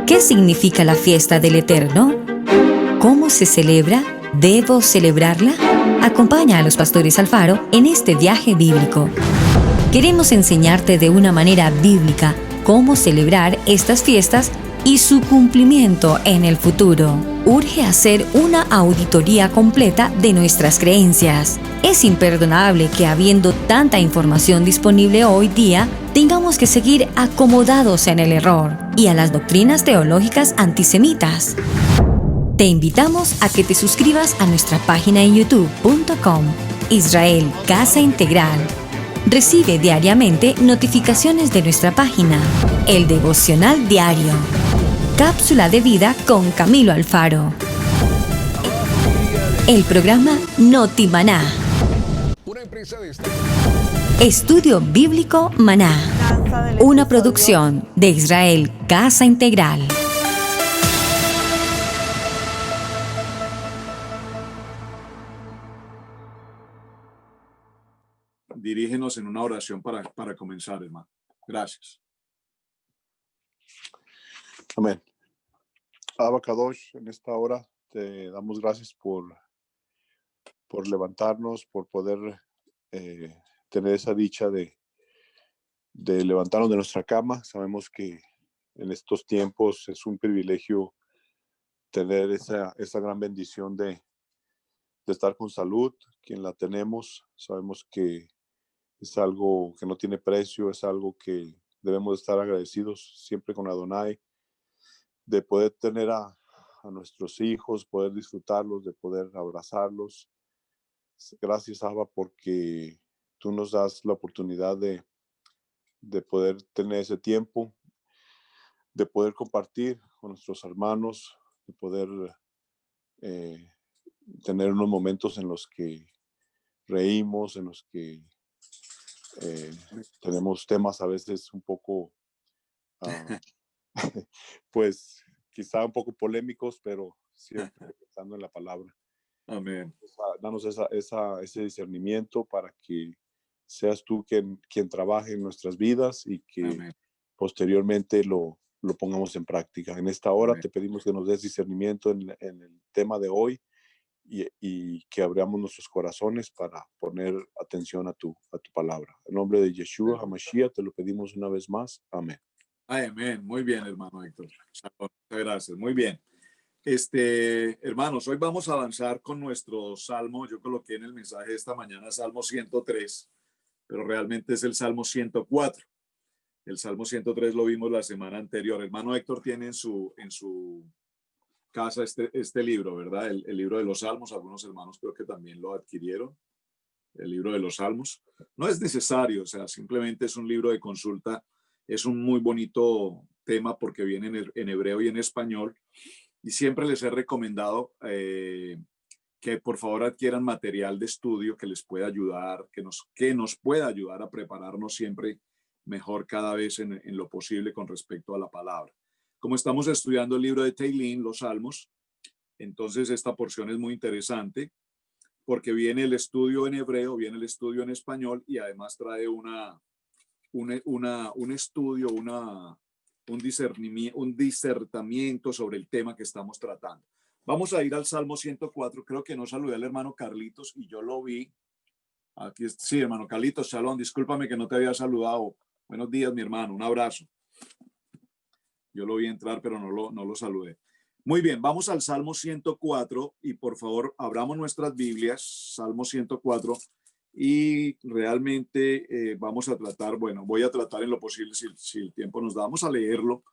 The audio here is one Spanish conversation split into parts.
¿Qué significa la fiesta del Eterno? ¿Cómo se celebra? ¿Debo celebrarla? Acompaña a los pastores Alfaro en este viaje bíblico. Queremos enseñarte de una manera bíblica cómo celebrar estas fiestas y su cumplimiento en el futuro. Urge hacer una auditoría completa de nuestras creencias. Es imperdonable que, habiendo tanta información disponible hoy día, tengamos que seguir acomodados en el error y a las doctrinas teológicas antisemitas. Te invitamos a que te suscribas a nuestra página en youtube.com, Israel Casa Integral. Recibe diariamente notificaciones de nuestra página, el devocional diario, Cápsula de Vida con Camilo Alfaro, el programa Noti Maná, Estudio Bíblico Maná, una producción de Israel Casa Integral. Dirígenos en una oración para comenzar, hermano. Gracias. Amén. Abba Kadosh, en esta hora te damos gracias por levantarnos, por poder tener esa dicha de levantarnos de nuestra cama. Sabemos que en estos tiempos es un privilegio tener esa gran bendición de estar con salud. Quien la tenemos, sabemos que es algo que no tiene precio, es algo que debemos estar agradecidos siempre con Adonai, de poder tener a nuestros hijos, poder disfrutarlos, de poder abrazarlos. Gracias, Abba, porque tú nos das la oportunidad de poder tener ese tiempo, de poder compartir con nuestros hermanos, de poder tener unos momentos en los que reímos, en los que tenemos temas a veces un poco, pues quizá un poco polémicos, pero siempre pensando en la palabra. Amén. Danos ese discernimiento para que seas tú quien trabaje en nuestras vidas y que Amén. Posteriormente lo pongamos en práctica. En esta hora Amén. te pedimos que nos des discernimiento en el tema de hoy y que abramos nuestros corazones para poner atención a tu palabra. En nombre de Yeshua HaMashiach te lo pedimos una vez más. Amén. Amén. Muy bien, hermano Héctor. Muchas gracias. Muy bien. Hermanos, hoy vamos a avanzar con nuestro salmo. Yo coloqué en el mensaje de esta mañana Salmo 103, pero realmente es el Salmo 104. El Salmo 103 lo vimos la semana anterior. Hermano Héctor tiene en su casa este libro, ¿verdad? El libro de los Salmos. Algunos hermanos creo que también lo adquirieron. El libro de los Salmos. No es necesario, o sea, simplemente es un libro de consulta. Es un muy bonito tema porque viene en hebreo y en español. Y siempre les he recomendado que por favor adquieran material de estudio que les pueda ayudar, que nos pueda ayudar a prepararnos siempre mejor cada vez en lo posible con respecto a la palabra. Como estamos estudiando el libro de Teilín, los Salmos, entonces esta porción es muy interesante porque viene el estudio en hebreo, viene el estudio en español y además trae un estudio, un disertamiento sobre el tema que estamos tratando. Vamos a ir al Salmo 104. Creo que no saludé al hermano Carlitos y yo lo vi. Aquí, sí, hermano Carlitos, shalom. Discúlpame que no te había saludado. Buenos días, mi hermano. Un abrazo. Yo lo vi entrar, pero no lo saludé. Muy bien, vamos al Salmo 104 y por favor abramos nuestras Biblias, Salmo 104, y realmente vamos a tratar, bueno, voy a tratar en lo posible si el tiempo nos da, vamos a leerlo,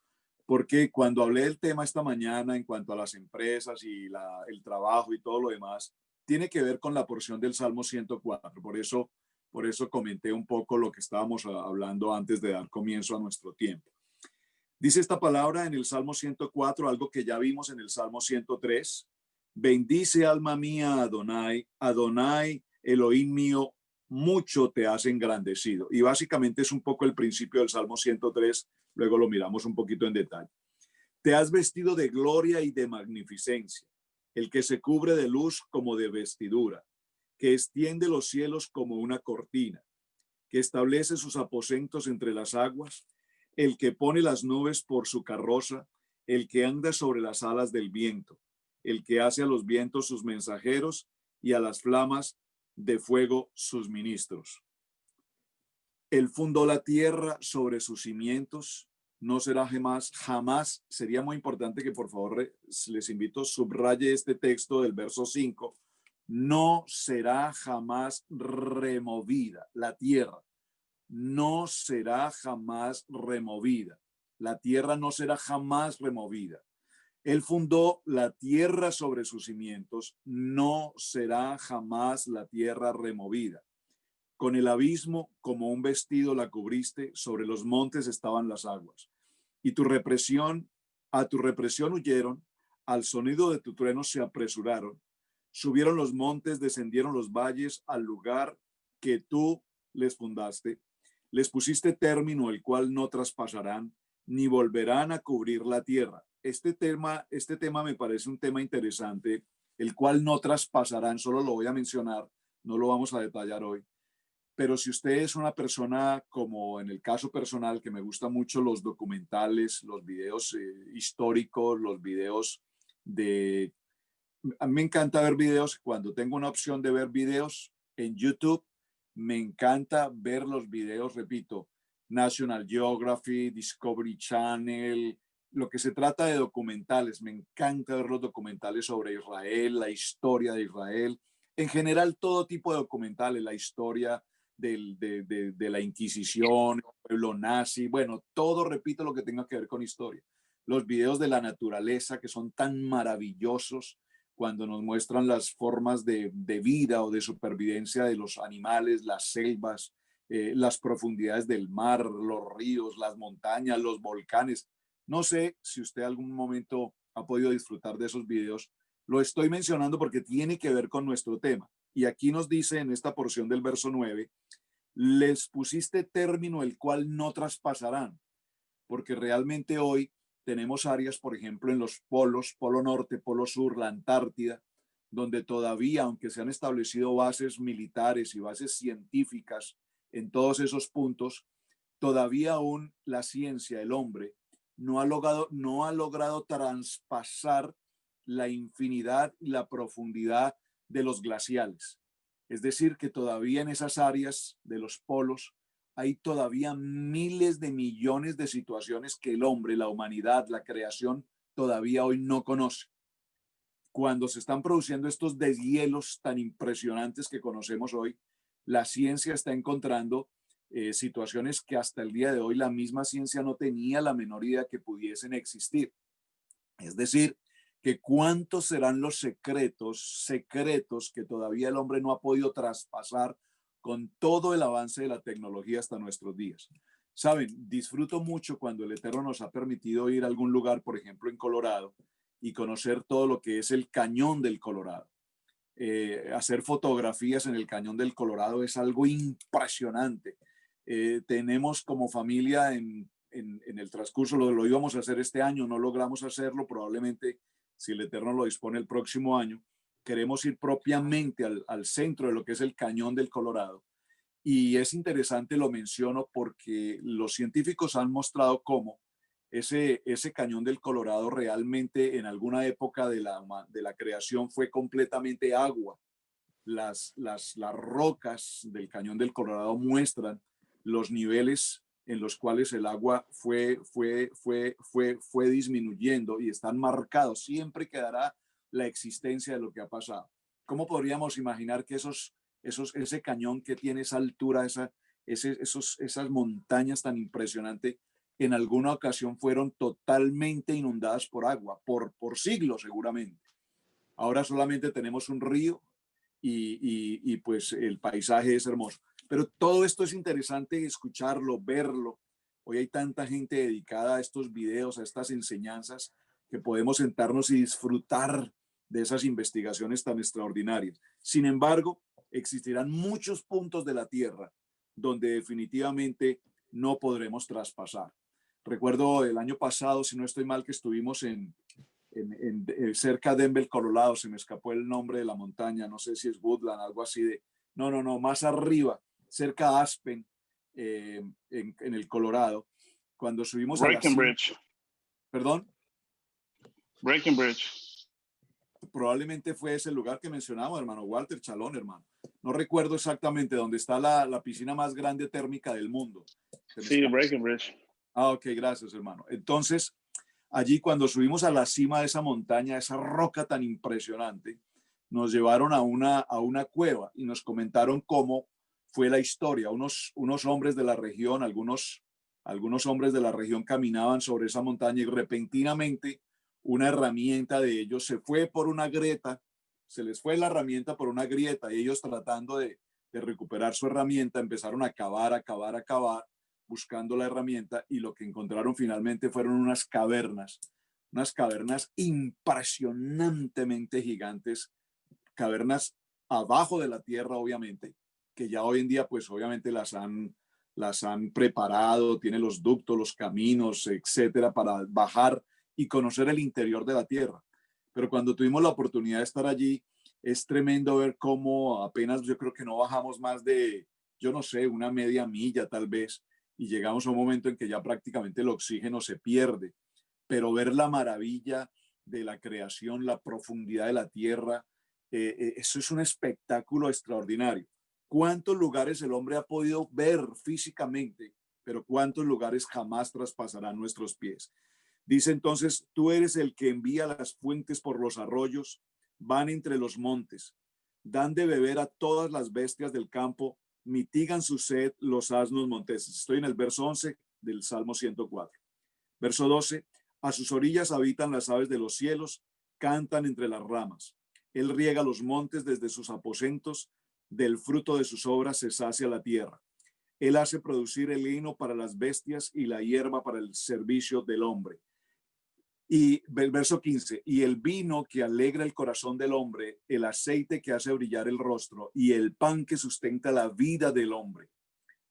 porque cuando hablé del tema esta mañana en cuanto a las empresas y el trabajo y todo lo demás, tiene que ver con la porción del Salmo 104, por eso comenté un poco lo que estábamos hablando antes de dar comienzo a nuestro tiempo. Dice esta palabra en el Salmo 104, algo que ya vimos en el Salmo 103. Bendice alma mía Adonai, Adonai Elohim mío, mucho te has engrandecido. Y básicamente es un poco el principio del Salmo 103, luego lo miramos un poquito en detalle. Te has vestido de gloria y de magnificencia, el que se cubre de luz como de vestidura, que extiende los cielos como una cortina, que establece sus aposentos entre las aguas, el que pone las nubes por su carroza, el que anda sobre las alas del viento, el que hace a los vientos sus mensajeros y a las flamas de fuego sus ministros. Él fundó la tierra sobre sus cimientos, no será jamás, sería muy importante que por favor les invito, subraye este texto del verso 5, no será jamás removida la tierra, no será jamás removida, la tierra no será jamás removida. Él fundó la tierra sobre sus cimientos, no será jamás la tierra removida. Con el abismo como un vestido la cubriste, sobre los montes estaban las aguas. Y a tu represión huyeron, al sonido de tu trueno se apresuraron. Subieron los montes, descendieron los valles al lugar que tú les fundaste. Les pusiste término, el cual no traspasarán, ni volverán a cubrir la tierra. Este tema me parece un tema interesante, el cual no traspasarán, solo lo voy a mencionar, no lo vamos a detallar hoy. Pero si usted es una persona, como en el caso personal, que me gustan mucho los documentales, los videos históricos, los videos de... A mí me encanta ver videos, cuando tengo una opción de ver videos en YouTube, me encanta ver los videos, repito, National Geographic, Discovery Channel, lo que se trata de documentales. Me encanta ver los documentales sobre Israel, la historia de Israel, en general todo tipo de documentales, la historia de la Inquisición, el pueblo nazi, bueno, todo, repito, lo que tenga que ver con historia. Los videos de la naturaleza que son tan maravillosos cuando nos muestran las formas de vida o de supervivencia de los animales, las selvas, las profundidades del mar, los ríos, las montañas, los volcanes. No sé si usted algún momento ha podido disfrutar de esos videos. Lo estoy mencionando porque tiene que ver con nuestro tema. Y aquí nos dice en esta porción del verso 9, les pusiste término el cual no traspasarán, porque realmente hoy tenemos áreas, por ejemplo, en los polos, Polo Norte, Polo Sur, la Antártida, donde todavía, aunque se han establecido bases militares y bases científicas en todos esos puntos, todavía aún la ciencia, el hombre, no ha logrado traspasar la infinidad y la profundidad de los glaciales. Es decir, que todavía en esas áreas de los polos hay todavía miles de millones de situaciones que el hombre, la humanidad, la creación todavía hoy no conoce. Cuando se están produciendo estos deshielos tan impresionantes que conocemos hoy, la ciencia está encontrando situaciones que hasta el día de hoy la misma ciencia no tenía la menor idea que pudiesen existir. Es decir, que cuántos serán los secretos que todavía el hombre no ha podido traspasar con todo el avance de la tecnología hasta nuestros días. Saben, disfruto mucho cuando el Eterno nos ha permitido ir a algún lugar, por ejemplo en Colorado, y conocer todo lo que es el Cañón del Colorado. Hacer fotografías en el Cañón del Colorado es algo impresionante. Tenemos como familia en el transcurso, lo íbamos a hacer este año, no logramos hacerlo, probablemente si el Eterno lo dispone el próximo año, queremos ir propiamente al centro de lo que es el Cañón del Colorado. Y es interesante, lo menciono, porque los científicos han mostrado cómo ese Cañón del Colorado realmente en alguna época de la creación fue completamente agua. Las rocas del Cañón del Colorado muestran los niveles en los cuales el agua fue disminuyendo y están marcados. Siempre quedará la existencia de lo que ha pasado. ¿Cómo podríamos imaginar que ese cañón que tiene esa altura, esas montañas tan impresionantes, en alguna ocasión fueron totalmente inundadas por agua, por siglos seguramente? Ahora solamente tenemos un río y pues el paisaje es hermoso. Pero todo esto es interesante escucharlo, verlo. Hoy hay tanta gente dedicada a estos videos, a estas enseñanzas, que podemos sentarnos y disfrutar de esas investigaciones tan extraordinarias. Sin embargo, existirán muchos puntos de la Tierra donde definitivamente no podremos traspasar. Recuerdo el año pasado, si no estoy mal, que estuvimos cerca de Denver, Colorado, se me escapó el nombre de la montaña, no sé si es Woodland, algo así de... No, más arriba, cerca de Aspen, en el Colorado, cuando subimos a la cima. Breckenridge. ¿Perdón? Breckenridge. Probablemente fue ese lugar que mencionamos, hermano Walter Chalón, hermano. No recuerdo exactamente dónde está la piscina más grande térmica del mundo. Sí, Breckenridge. Ah, ok, gracias, hermano. Entonces, allí cuando subimos a la cima de esa montaña, esa roca tan impresionante, nos llevaron a una cueva y nos comentaron cómo fue la historia. Unos hombres de la región, algunos hombres de la región caminaban sobre esa montaña y repentinamente una herramienta de ellos se fue por una grieta, se les fue la herramienta por una grieta y ellos tratando de recuperar su herramienta empezaron a cavar, buscando la herramienta y lo que encontraron finalmente fueron unas cavernas impresionantemente gigantes, cavernas abajo de la tierra, obviamente, que ya hoy en día, pues obviamente las han preparado, tienen los ductos, los caminos, etcétera, para bajar y conocer el interior de la tierra. Pero cuando tuvimos la oportunidad de estar allí, es tremendo ver cómo apenas yo creo que no bajamos más de, yo no sé, una media milla tal vez, y llegamos a un momento en que ya prácticamente el oxígeno se pierde. Pero ver la maravilla de la creación, la profundidad de la tierra, eso es un espectáculo extraordinario. ¿Cuántos lugares el hombre ha podido ver físicamente, pero cuántos lugares jamás traspasarán nuestros pies? Dice entonces, tú eres el que envía las fuentes por los arroyos, van entre los montes, dan de beber a todas las bestias del campo, mitigan su sed los asnos monteses. Estoy en el verso 11 del Salmo 104. Verso 12, a sus orillas habitan las aves de los cielos, cantan entre las ramas. Él riega los montes desde sus aposentos, del fruto de sus obras se sacia la tierra. Él hace producir el heno para las bestias y la hierba para el servicio del hombre. Y el verso 15, y el vino que alegra el corazón del hombre, el aceite que hace brillar el rostro y el pan que sustenta la vida del hombre.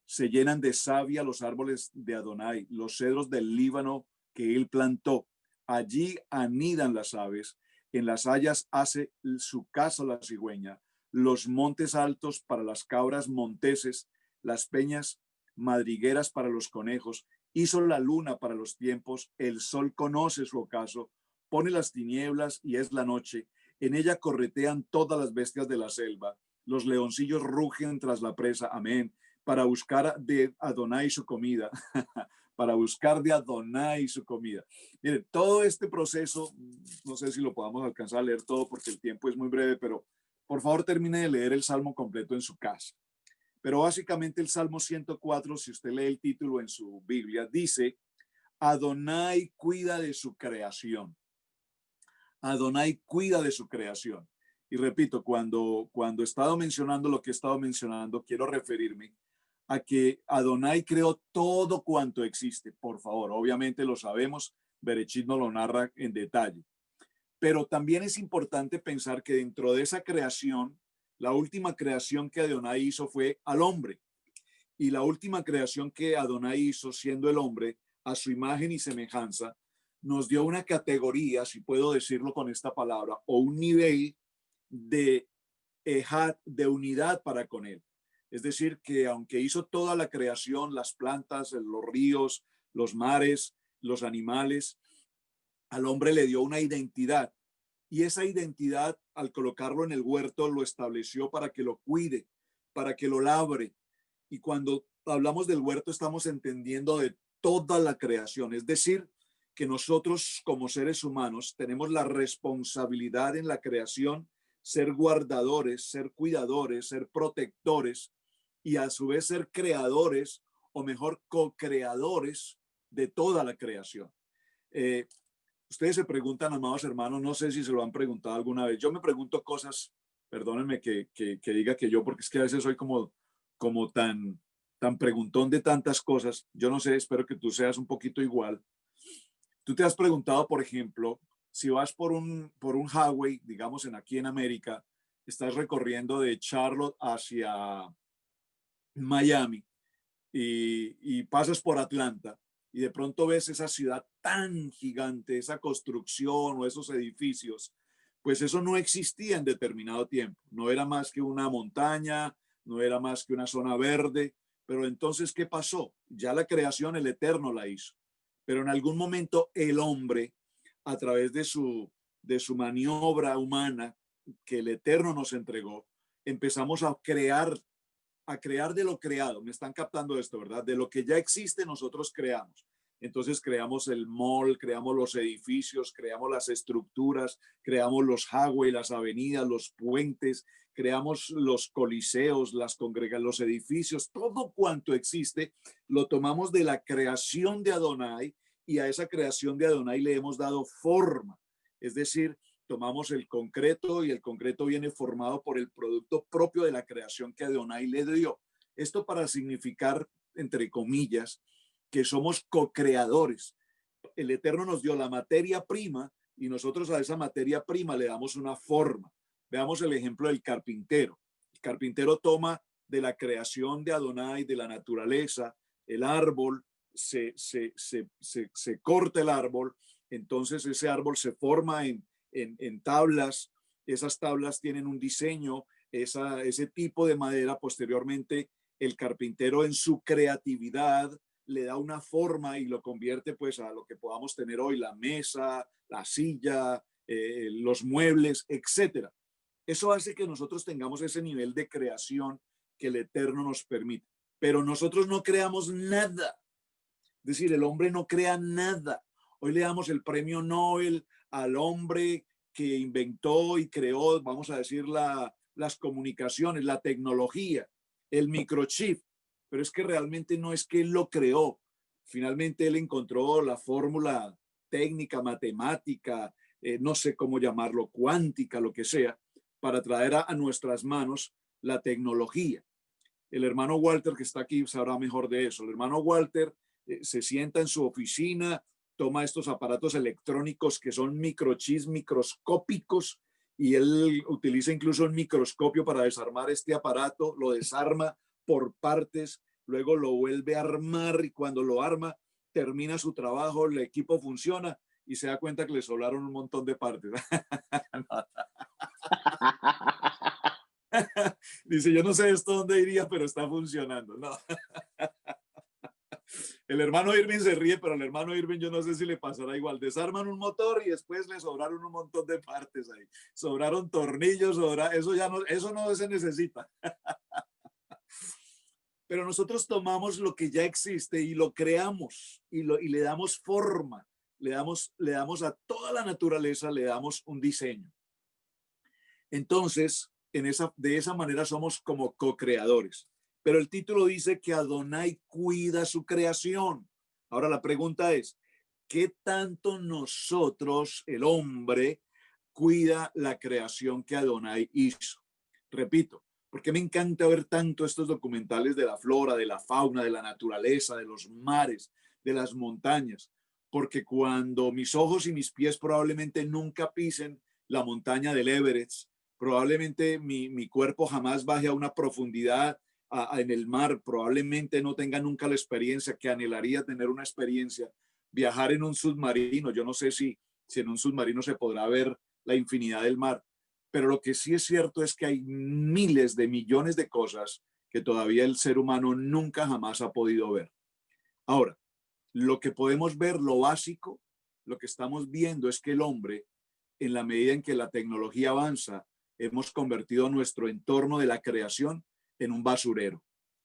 Se llenan de savia los árboles de Adonai, los cedros del Líbano que él plantó. Allí anidan las aves, en las hayas hace su casa la cigüeña, los montes altos para las cabras monteses, las peñas madrigueras para los conejos. Hizo la luna para los tiempos, el sol conoce su ocaso, pone las tinieblas y es la noche. En ella corretean todas las bestias de la selva, los leoncillos rugen tras la presa, amén, para buscar de Adonai su comida, para buscar de Adonai su comida. Miren, todo este proceso, no sé si lo podamos alcanzar a leer todo porque el tiempo es muy breve, pero por favor termine de leer el Salmo completo en su casa. Pero básicamente el Salmo 104, si usted lee el título en su Biblia, dice, Adonai cuida de su creación. Adonai cuida de su creación. Y repito, cuando he estado mencionando lo que he estado mencionando, quiero referirme a que Adonai creó todo cuanto existe. Por favor, obviamente lo sabemos, Berechit nos lo narra en detalle. Pero también es importante pensar que dentro de esa creación, la última creación que Adonai hizo fue al hombre. Y la última creación que Adonai hizo, siendo el hombre, a su imagen y semejanza, nos dio una categoría, si puedo decirlo con esta palabra, o un nivel de ejad, de unidad para con él. Es decir, que aunque hizo toda la creación, las plantas, los ríos, los mares, los animales, al hombre le dio una identidad. Y esa identidad, al colocarlo en el huerto, lo estableció para que lo cuide, para que lo labre. Y cuando hablamos del huerto, estamos entendiendo de toda la creación. Es decir, que nosotros como seres humanos tenemos la responsabilidad en la creación, ser guardadores, ser cuidadores, ser protectores y a su vez ser creadores o mejor co-creadores de toda la creación. Ustedes se preguntan, amados hermanos, no sé si se lo han preguntado alguna vez. Yo me pregunto cosas, perdónenme que diga que yo, porque es que a veces soy como tan preguntón de tantas cosas. Yo no sé, espero que tú seas un poquito igual. Tú te has preguntado, por ejemplo, si vas por un highway, digamos aquí en América, estás recorriendo de Charlotte hacia Miami y pasas por Atlanta y de pronto ves esa ciudad tan gigante, esa construcción o esos edificios, pues eso no existía en determinado tiempo. No era más que una montaña, no era más que una zona verde, pero entonces, ¿qué pasó? Ya la creación, el Eterno la hizo. Pero en algún momento el hombre, a través de su maniobra humana que el Eterno nos entregó, empezamos a crear de lo creado. Me están captando esto, ¿verdad? De lo que ya existe, nosotros creamos. Entonces creamos el mall, creamos los edificios, creamos las estructuras, creamos los highways, las avenidas, los puentes, creamos los coliseos, las congregaciones, los edificios, todo cuanto existe, lo tomamos de la creación de Adonai y a esa creación de Adonai le hemos dado forma. Es decir, tomamos el concreto y el concreto viene formado por el producto propio de la creación que Adonai le dio. Esto para significar, entre comillas, que somos co-creadores. El Eterno nos dio la materia prima y nosotros a esa materia prima le damos una forma. Veamos el ejemplo del carpintero. El carpintero toma de la creación de Adonai, de la naturaleza, el árbol, se corta el árbol, entonces ese árbol se forma en tablas, esas tablas tienen un diseño, ese tipo de madera, posteriormente el carpintero en su creatividad le da una forma y lo convierte pues a lo que podamos tener hoy, la mesa, la silla, los muebles, etcétera. Eso hace que nosotros tengamos ese nivel de creación que el Eterno nos permite. Pero nosotros no creamos nada. Es decir, el hombre no crea nada. Hoy le damos el premio Nobel al hombre que inventó y creó, vamos a decir, las comunicaciones, la tecnología, el microchip. Pero es que realmente no es que él lo creó. Finalmente él encontró la fórmula técnica, matemática, no sé cómo llamarlo, cuántica, lo que sea, para traer a nuestras manos la tecnología. El hermano Walter, que está aquí, sabrá mejor de eso. El hermano Walter se sienta en su oficina, toma estos aparatos electrónicos que son microchips microscópicos y él utiliza incluso un microscopio para desarmar este aparato, lo desarma por partes, luego lo vuelve a armar y cuando lo arma termina su trabajo, el equipo funciona y se da cuenta que le sobraron un montón de partes. Dice, yo no sé esto dónde iría, pero está funcionando. No. El hermano Irving se ríe, pero al hermano Irving yo no sé si le pasará igual. Desarman un motor y después le sobraron un montón de partes ahí. Sobraron tornillos, eso no se necesita. Pero nosotros tomamos lo que ya existe y lo creamos y le damos forma, le damos a toda la naturaleza, le damos un diseño. Entonces, de esa manera somos como co-creadores. Pero el título dice que Adonai cuida su creación. Ahora la pregunta es, ¿qué tanto nosotros, el hombre, cuida la creación que Adonai hizo? Repito, porque me encanta ver tanto estos documentales de la flora, de la fauna, de la naturaleza, de los mares, de las montañas, porque cuando mis ojos y mis pies probablemente nunca pisen la montaña del Everest, probablemente mi cuerpo jamás baje a una profundidad en el mar, probablemente no tenga nunca la experiencia que anhelaría tener una experiencia, viajar en un submarino, yo no sé si en un submarino se podrá ver la infinidad del mar, pero lo que sí es cierto es que hay miles de millones de cosas que todavía el ser humano nunca jamás ha podido ver. Ahora, lo que podemos ver, lo básico, lo que estamos viendo es que el hombre, en la medida en que la tecnología avanza, hemos convertido nuestro entorno de la creación en un basurero.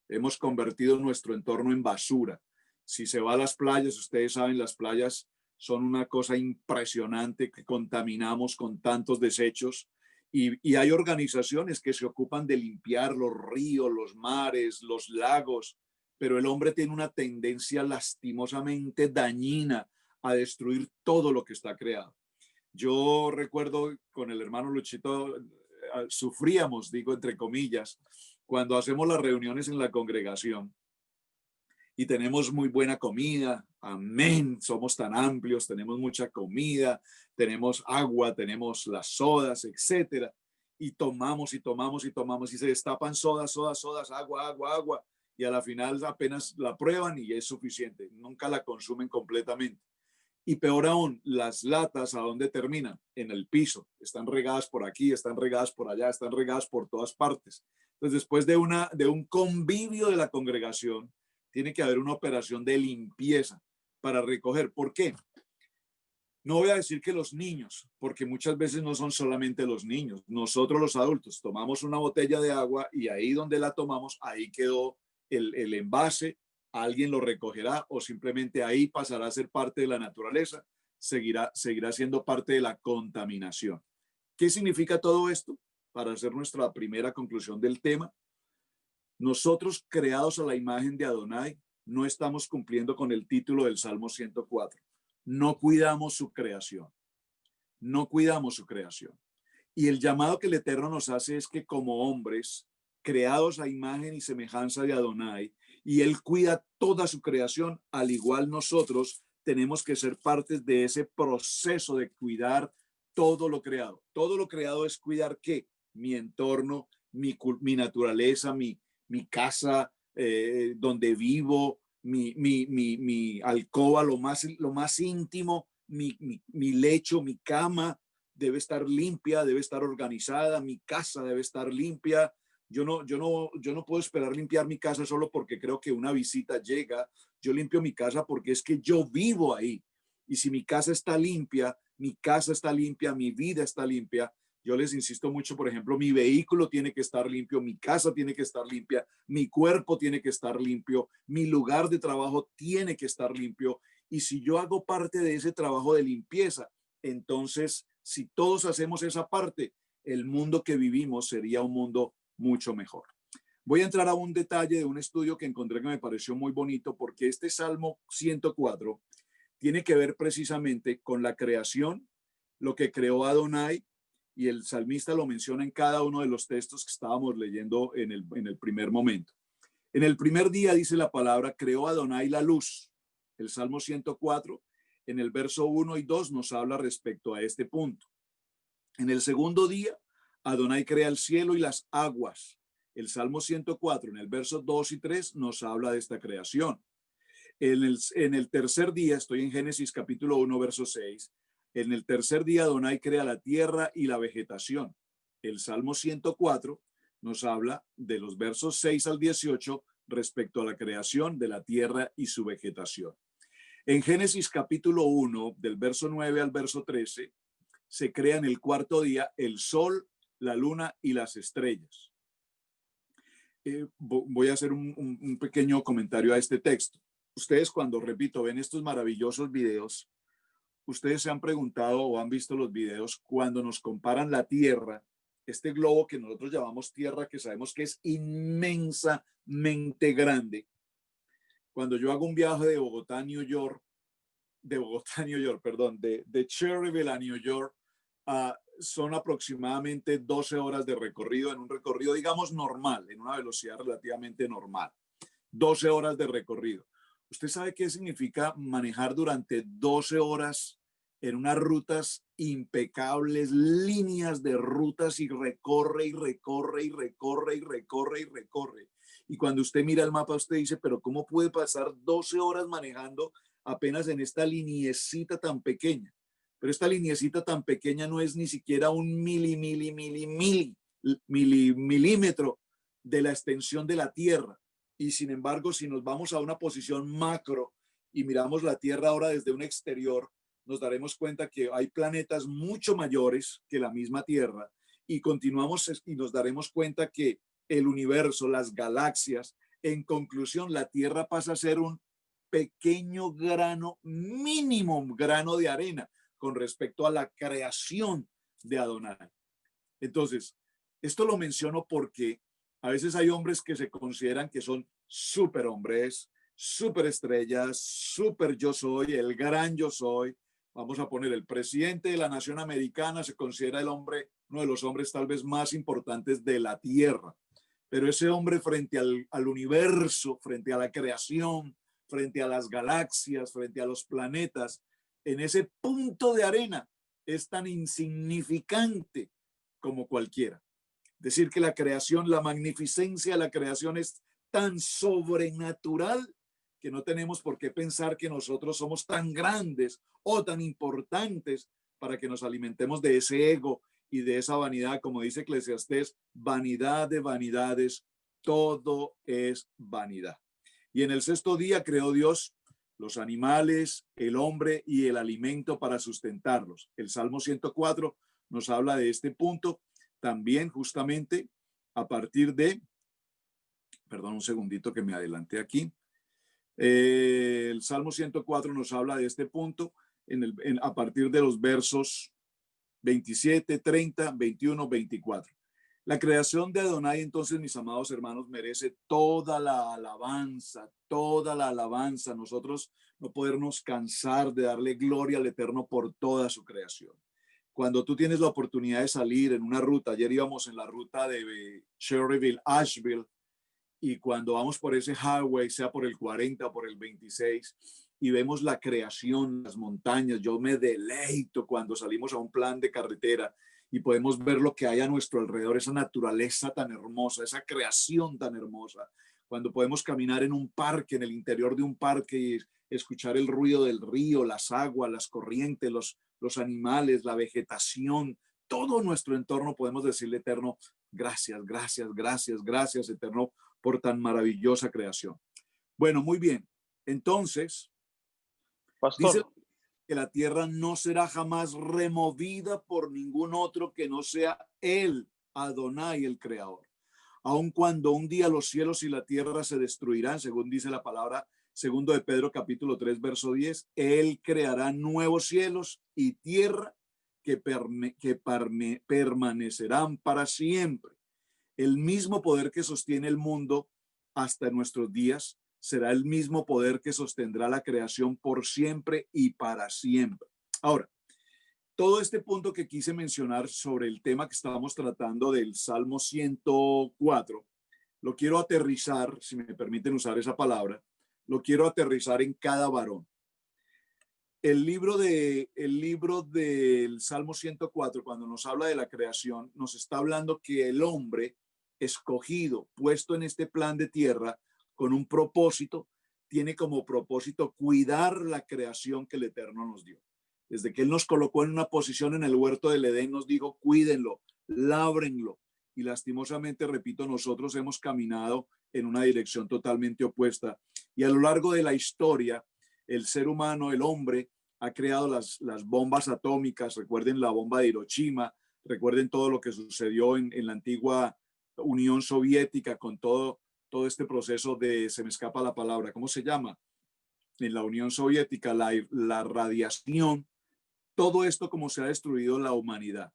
Hemos convertido nuestro entorno en basura. Si se va a las playas, ustedes saben, las playas son una cosa impresionante que contaminamos con tantos desechos. Y hay organizaciones que se ocupan de limpiar los ríos, los mares, los lagos, pero el hombre tiene una tendencia lastimosamente dañina a destruir todo lo que está creado. Yo recuerdo con el hermano Luchito, sufríamos, digo entre comillas, cuando hacemos las reuniones en la congregación y tenemos muy buena comida, amén, somos tan amplios, tenemos mucha comida, tenemos agua, tenemos las sodas, etcétera, y tomamos y tomamos y tomamos y se destapan sodas, agua, y a la final apenas la prueban y es suficiente, nunca la consumen completamente. Y peor aún, las latas, ¿a dónde terminan? En el piso. Están regadas por aquí, están regadas por allá, están regadas por todas partes. Entonces, después de un convivio de la congregación, tiene que haber una operación de limpieza para recoger. ¿Por qué? No voy a decir que los niños, porque muchas veces no son solamente los niños. Nosotros los adultos tomamos una botella de agua y ahí donde la tomamos, ahí quedó el envase, alguien lo recogerá o simplemente ahí pasará a ser parte de la naturaleza, seguirá siendo parte de la contaminación. ¿Qué significa todo esto? Para hacer nuestra primera conclusión del tema, nosotros creados a la imagen de Adonai no estamos cumpliendo con el título del Salmo 104. No cuidamos su creación. No cuidamos su creación. Y el llamado que el Eterno nos hace es que como hombres, creados a imagen y semejanza de Adonai, y Él cuida toda su creación, al igual nosotros tenemos que ser partes de ese proceso de cuidar todo lo creado. Todo lo creado es cuidar ¿qué? Mi entorno, mi naturaleza, mi casa, donde vivo, mi alcoba, lo más íntimo, mi lecho, mi cama debe estar limpia, debe estar organizada, mi casa debe estar limpia. Yo no puedo esperar limpiar mi casa solo porque creo que una visita llega. Yo limpio mi casa porque es que yo vivo ahí. Y si mi casa está limpia, mi casa está limpia, mi vida está limpia. Yo les insisto mucho, por ejemplo, mi vehículo tiene que estar limpio, mi casa tiene que estar limpia, mi cuerpo tiene que estar limpio, mi lugar de trabajo tiene que estar limpio. Y si yo hago parte de ese trabajo de limpieza, entonces, si todos hacemos esa parte, el mundo que vivimos sería un mundo mucho mejor. Voy a entrar a un detalle de un estudio que encontré que me pareció muy bonito, porque este Salmo 104 tiene que ver precisamente con la creación, lo que creó Adonai, y el salmista lo menciona en cada uno de los textos que estábamos leyendo en el primer momento. En el primer día dice la palabra, creó Adonai la luz. El Salmo 104, en el verso 1 y 2 nos habla respecto a este punto. En el segundo día, Adonai crea el cielo y las aguas. El Salmo 104, en el verso 2 y 3, nos habla de esta creación. En el tercer día, estoy en Génesis capítulo 1, verso 6, en el tercer día Adonai crea la tierra y la vegetación. El Salmo 104 nos habla de los versos 6 al 18 respecto a la creación de la tierra y su vegetación. En Génesis capítulo 1, del verso 9 al verso 13, se crea en el cuarto día el sol, la luna y las estrellas. Voy a hacer un pequeño comentario a este texto. Ustedes cuando, repito, ven estos maravillosos videos, ustedes se han preguntado o han visto los videos cuando nos comparan la Tierra, este globo que nosotros llamamos Tierra, que sabemos que es inmensamente grande. Cuando yo hago un viaje de Bogotá a New York, de Cherryville a New York, son aproximadamente 12 horas de recorrido, en un recorrido, digamos, normal, en una velocidad relativamente normal. 12 horas de recorrido. ¿Usted sabe qué significa manejar durante 12 horas en unas rutas impecables, líneas de rutas y recorre y recorre y recorre y recorre y recorre? Y cuando usted mira el mapa, usted dice, pero ¿cómo puede pasar 12 horas manejando apenas en esta liniecita tan pequeña? Pero esta liniecita tan pequeña no es ni siquiera un milímetro de la extensión de la Tierra. Y sin embargo, si nos vamos a una posición macro y miramos la Tierra ahora desde un exterior, nos daremos cuenta que hay planetas mucho mayores que la misma Tierra y continuamos y nos daremos cuenta que el universo, las galaxias, en conclusión, la Tierra pasa a ser un pequeño grano, mínimo grano de arena con respecto a la creación de Adonai. Entonces, esto lo menciono porque a veces hay hombres que se consideran que son súper hombres, súper estrellas, súper yo soy, el gran yo soy. Vamos a poner el presidente de la nación americana se considera el hombre, uno de los hombres tal vez más importantes de la tierra. Pero ese hombre frente al universo, frente a la creación, frente a las galaxias, frente a los planetas, en ese punto de arena es tan insignificante como cualquiera. Decir que la creación, la magnificencia de la creación es tan sobrenatural que no tenemos por qué pensar que nosotros somos tan grandes o tan importantes para que nos alimentemos de ese ego y de esa vanidad. Como dice Eclesiastés, vanidad de vanidades, todo es vanidad. Y en el sexto día creó Dios los animales, el hombre y el alimento para sustentarlos. El Salmo 104 nos habla de este punto también justamente a partir de, perdón un segundito que me adelanté aquí, el Salmo 104 nos habla de este punto a partir de los versos 27, 30, 21, 24. La creación de Adonai, entonces, mis amados hermanos, merece toda la alabanza, toda la alabanza. Nosotros no podernos cansar de darle gloria al Eterno por toda su creación. Cuando tú tienes la oportunidad de salir en una ruta, ayer íbamos en la ruta de Cherryville, Asheville, y cuando vamos por ese highway, sea por el 40 o por el 26, y vemos la creación, las montañas, yo me deleito cuando salimos a un plan de carretera y podemos ver lo que hay a nuestro alrededor, esa naturaleza tan hermosa, esa creación tan hermosa. Cuando podemos caminar en un parque, en el interior de un parque y escuchar el ruido del río, las aguas, las corrientes, los animales, la vegetación, todo nuestro entorno, podemos decirle, Eterno, gracias, gracias, gracias, gracias, Eterno, por tan maravillosa creación. Bueno, muy bien. Entonces, Pastor, dice que la tierra no será jamás removida por ningún otro que no sea él, Adonai, el creador. Aun cuando un día los cielos y la tierra se destruirán, según dice la palabra, segundo de Pedro capítulo 3, verso 10, él creará nuevos cielos y tierra que permanecerán para siempre. El mismo poder que sostiene el mundo hasta nuestros días será el mismo poder que sostendrá la creación por siempre y para siempre. Ahora, todo este punto que quise mencionar sobre el tema que estábamos tratando del Salmo 104, lo quiero aterrizar, si me permiten usar esa palabra, lo quiero aterrizar en cada varón. El libro del Salmo 104, cuando nos habla de la creación, nos está hablando que el hombre escogido, puesto en este plan de tierra con un propósito, tiene como propósito cuidar la creación que el Eterno nos dio. Desde que Él nos colocó en una posición en el huerto del Edén, nos dijo, cuídenlo, lábrenlo. Y lastimosamente, repito, nosotros hemos caminado en una dirección totalmente opuesta. Y a lo largo de la historia, el ser humano, el hombre, ha creado las bombas atómicas. Recuerden la bomba de Hiroshima, recuerden todo lo que sucedió en la antigua Unión Soviética con todo este proceso de, se me escapa la palabra, ¿cómo se llama? En la Unión Soviética, la radiación, todo esto como se ha destruido la humanidad.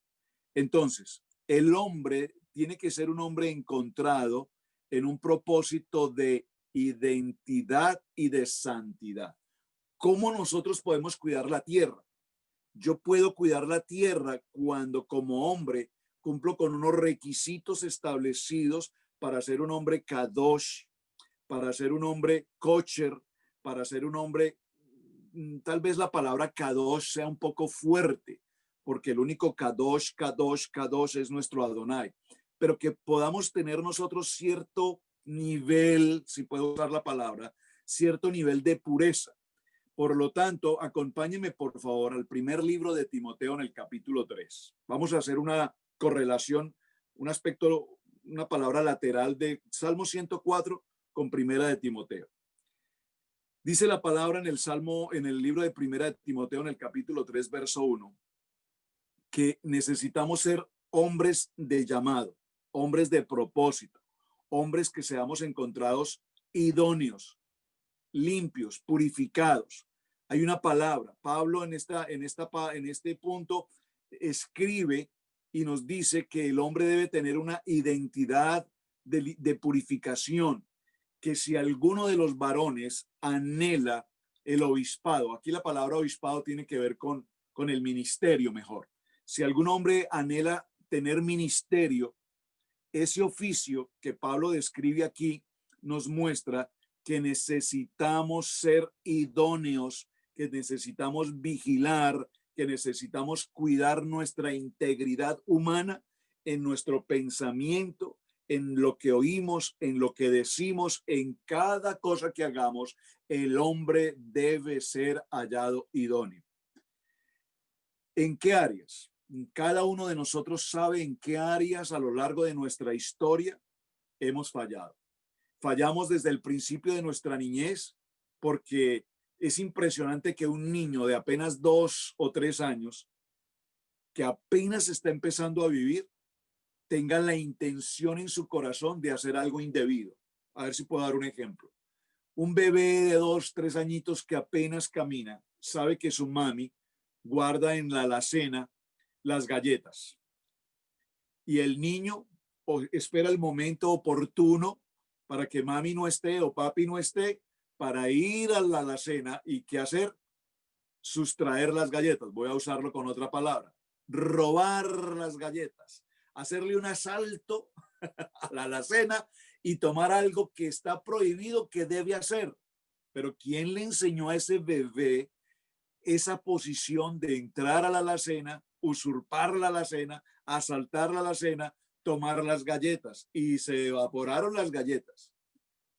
Entonces, el hombre tiene que ser un hombre encontrado en un propósito de identidad y de santidad. ¿Cómo nosotros podemos cuidar la tierra? Yo puedo cuidar la tierra cuando como hombre cumplo con unos requisitos establecidos para ser un hombre kadosh, para ser un hombre kosher, para ser un hombre, tal vez la palabra kadosh sea un poco fuerte, porque el único kadosh, kadosh, kadosh es nuestro Adonai, pero que podamos tener nosotros cierto nivel, si puedo usar la palabra, cierto nivel de pureza. Por lo tanto, acompáñenme por favor al primer libro de Timoteo en el capítulo 3. Vamos a hacer una correlación, un aspecto, una palabra lateral de Salmo 104 con Primera de Timoteo. Dice la palabra en el libro de Primera de Timoteo en el capítulo 3, verso 1, que necesitamos ser hombres de llamado, hombres de propósito, hombres que seamos encontrados idóneos, limpios, purificados. Hay una palabra. Pablo en este punto escribe y nos dice que el hombre debe tener una identidad de purificación, que si alguno de los varones anhela el obispado, aquí la palabra obispado tiene que ver con el ministerio mejor. Si algún hombre anhela tener ministerio, ese oficio que Pablo describe aquí nos muestra que necesitamos ser idóneos, que necesitamos vigilar, que necesitamos cuidar nuestra integridad humana en nuestro pensamiento, en lo que oímos, en lo que decimos, en cada cosa que hagamos. El hombre debe ser hallado idóneo. ¿En qué áreas? Cada uno de nosotros sabe en qué áreas a lo largo de nuestra historia hemos fallado. Fallamos desde el principio de nuestra niñez porque Es impresionante que un niño de apenas 2 o 3 años, que apenas está empezando a vivir, tenga la intención en su corazón de hacer algo indebido. A ver si puedo dar un ejemplo. Un bebé de 2, 3 añitos que apenas camina, sabe que su mami guarda en la alacena las galletas. Y el niño espera el momento oportuno para que mami no esté o papi no esté, para ir a la alacena y ¿qué hacer? Sustraer las galletas. Voy a usarlo con otra palabra. Robar las galletas. Hacerle un asalto a la alacena y tomar algo que está prohibido que debe hacer. Pero ¿quién le enseñó a ese bebé esa posición de entrar a la alacena, usurpar la alacena, asaltar la alacena, tomar las galletas? Y se evaporaron las galletas.